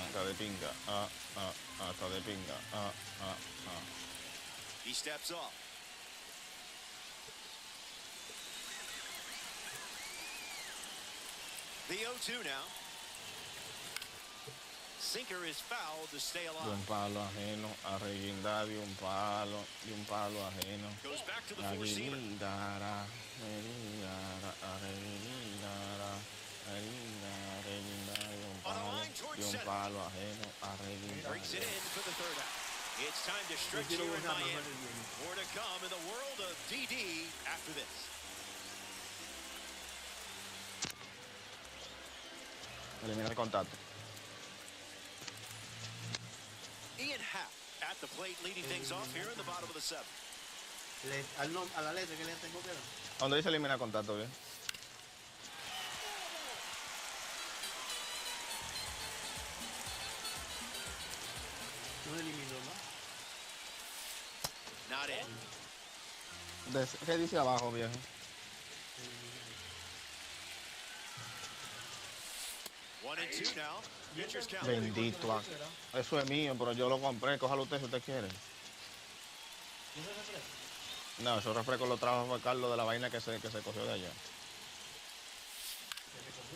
Está de pinga. Está de pinga. He steps off. The 0-2 now. Sinker is fouled to stay De alive. un palo ajeno a reguindar de un palo ajeno. Goes back to the A four-seamer. reguindara, a reguindara, de un palo ajeno a reguindar. Brings it in for the third out. It's time to stretch here in Miami. More to come in the world of DD after this. Elimina el contacto. Ian Happ at the plate leading things off here in the bottom of the seventh. A la letra que le tengo que dar. ¿Dónde dice eliminar contacto, bien? No eliminó, ¿no? Not in. ¿Qué dice abajo, viejo? 1-2 now. Pitcher's count. Bendito. Eso es mío, pero yo lo compré. Cójalo usted si usted quiere. No, esos refrescos lo trajo fue Carlos de la vaina que se cogió de allá.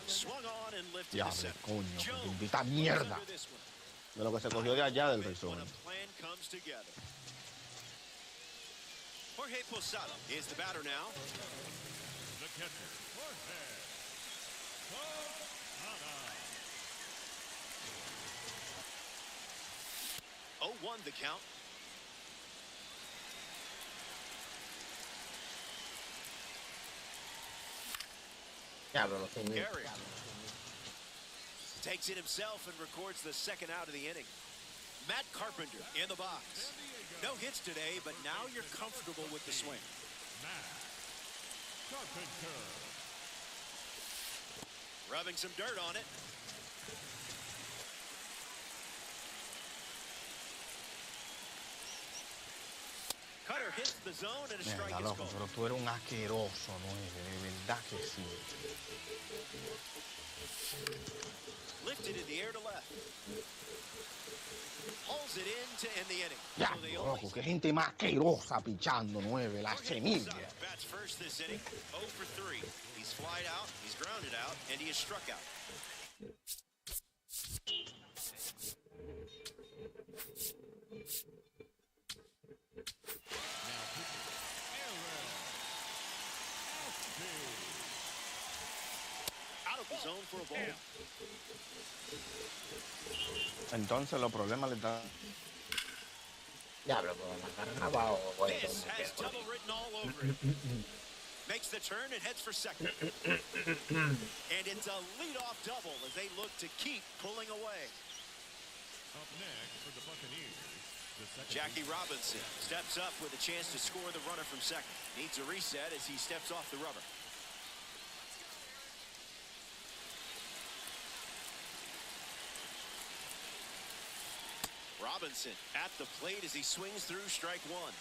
Swung on and lifted to Diablo, center. coño, Jones bendita goes mierda. under this one. De lo que se cogió de allá del When resort. a plan comes together. Jorge Posada is the batter now. The catcher, Jorge Posada. 0-1 the count. Diablo, lo tenía. Gary takes it himself and records the second out of the inning. Matt Carpenter in the box. No hits today, but now you're comfortable with the swing. Matt Carpenter. Rubbing some dirt on it. Cutter hits the zone and a strike Mierda, is loco, called. pero tú eres un asqueroso, ¿no? De verdad que sí. Lifted in the air to left. Hauls it in to end the inning. Ya, So they loco, qué gente más asquerosa pichando, 9, la Jorge semilla. Posada bats first this inning, 0 for 3. He's flied out, he's grounded out, and he is struck out. Out of the zone for a ball. Entonces los problemas le están... Diablo, pero la cargaba o bueno. This has double written all over it. Makes the turn and heads for second. And it's a leadoff double as they look to keep pulling away. Up next for the Buccaneers, the second Jackie Robinson steps up with a chance to score the runner from second. Needs a reset as he steps off the rubber. Robinson at the plate as he swings through strike one.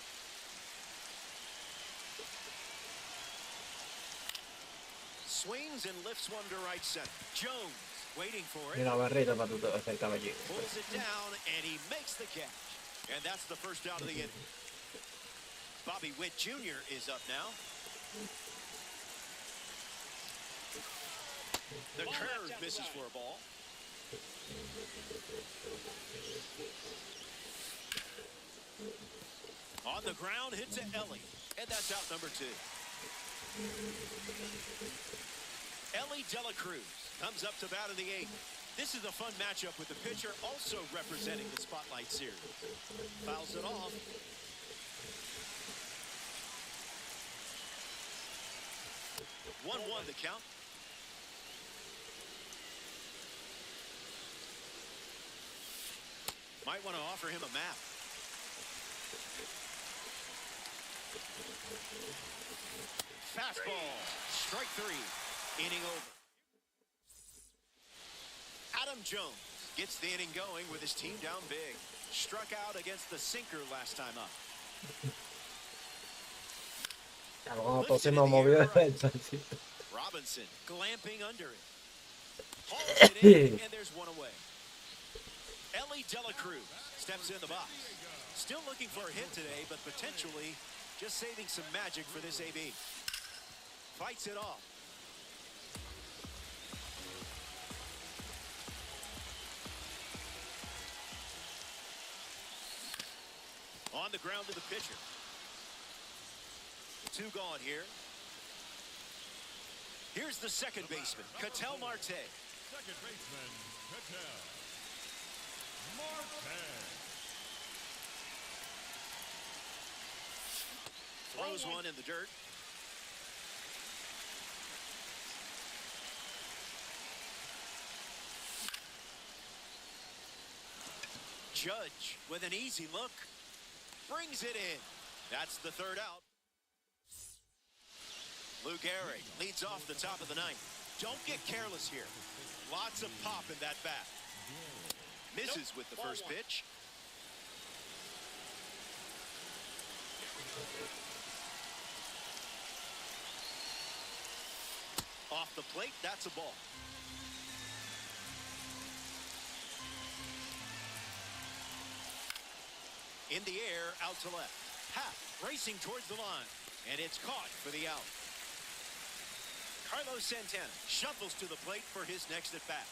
Swings and lifts one to right center. Jones waiting for it. Una barrita para tu hacer caballero. Pulls it down and he makes the catch. And that's the first out of the inning. Bobby Witt Jr. is up now. The curve misses for a ball. On the ground, hit to Ellie. And that's out number 2. Ellie Dela Cruz comes up to bat in the 8th. This is a fun matchup with the pitcher also representing the Spotlight Series. Fouls it off. One the count. Might want to offer him a map. Fastball. Strike 3. Inning over. Adam Jones gets the inning going with his team down big. Struck out against the sinker last time up. Se me movió de defensa. Robinson glamping under it. Hauls it in, and there's one away. Ellie Dela Cruz steps in the box. Still looking for a hit today, but potentially just saving some magic for this AB. Fights it off. On the ground to the pitcher. 2 gone here. Here's the second baseman, Ketel Marte. second baseman, Ketel Marte. Throws one in the dirt. Judge with an easy look. Brings it in. That's the third out. Lou Gehrig leads off the top of the 9th. Don't get careless here. Lots of pop in that bat. Misses with the first pitch. Off the plate, that's a ball. In the air, out to left. Happ racing towards the line, and it's caught for the out. Carlos Santana shuffles to the plate for his next at bat.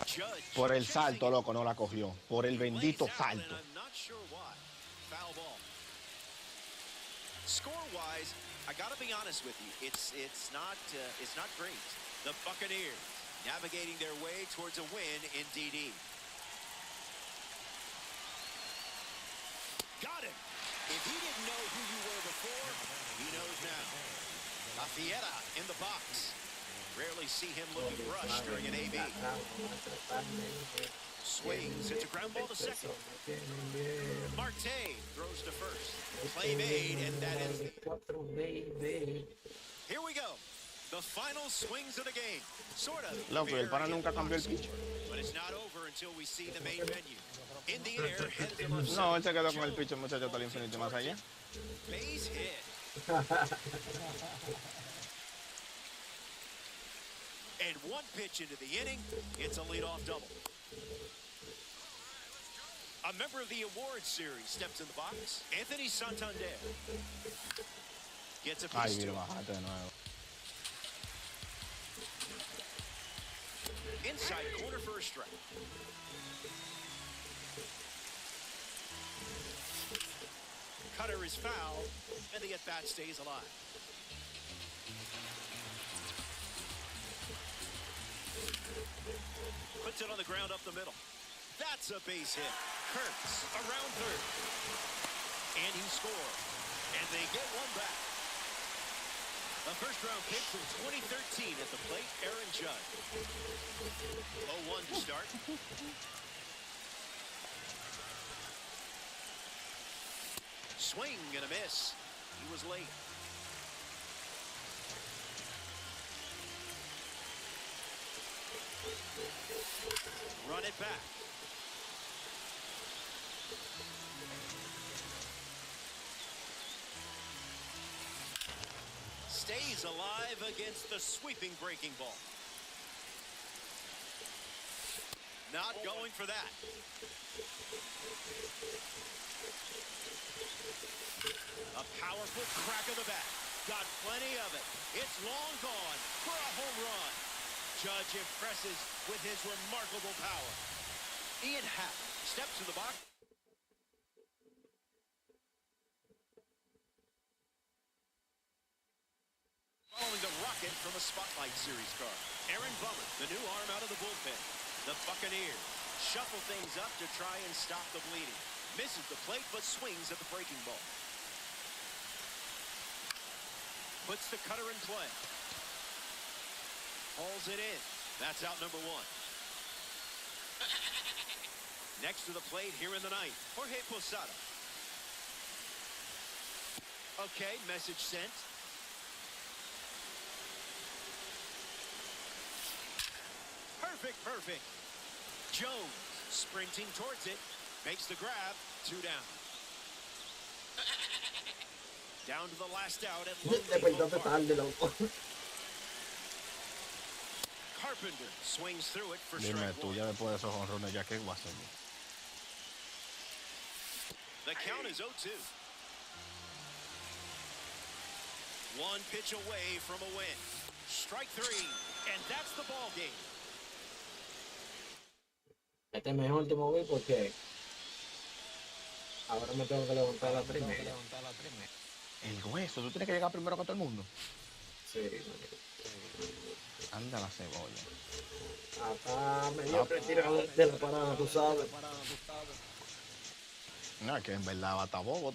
Judge Por el salto, loco, no la cogió. Por el bendito salto. I'm not sure why. Foul ball. Score-wise, I gotta be honest with you, it's not great. The Buccaneers navigating their way towards a win in DD. Got him. If he didn't know who you were before, he knows now. Lafiera in the box. Rarely see him looking rushed during an AB. Swings. It's a ground ball to second. Marte throws to first. Play made, and that ends the... Here we go. The final swings of the game. Sort of. Loco, el pana nunca cambió el pitch. But it's not over until we see the main menu. In the air, headed to left No, él center. se quedó con el pitch, muchacho, hasta el infinito y más allá. Base hit. And one pitch into the inning, it's a leadoff double. A member of the awards series steps in the box. Anthony Santander gets a Ay, piece to mira, it. bajate de nuevo. Inside corner for a strike. Cutter is fouled, and the at-bat stays alive. Puts it on the ground up the middle. That's a base hit. Kurtz around third. And he scores. And they get one back. A first-round pick from 2013 at the plate, Aaron Judge. 0-1 to start. Swing and a miss. He was late. Run it back. Stays alive against the sweeping breaking ball. Not going for that. A powerful crack of the bat. Got plenty of it. It's long gone for a home run. Judge impresses with his remarkable power. Ian Happ steps to the box. Following the rocket from a Spotlight Series car. Aaron Bummer, the new arm out of the bullpen. The Buccaneers shuffle things up to try and stop the bleeding. Misses the plate, but swings at the breaking ball. Puts the cutter in play. Hauls it in. That's out number one. Next to the plate here in the ninth, Jorge Posada. Okay, message sent. Perfect. Jones sprinting towards it. Makes the grab. 2 down. Down to the last out at Carpenter swings through it for Dime strike tú, one. ya después de esos jonrones, ya qué va a hacer. The count is 0-2. One pitch away from a win. Strike 3, and that's the ball game. Este es mi último beat porque ahora me tengo que levantar a la primera. El hueso, tú tienes que llegar primero que todo el mundo. Sí, marico. Anda la cebolla. Acá me dio retirado de la parada, tú sabes. No, que en verdad va a estar bobo.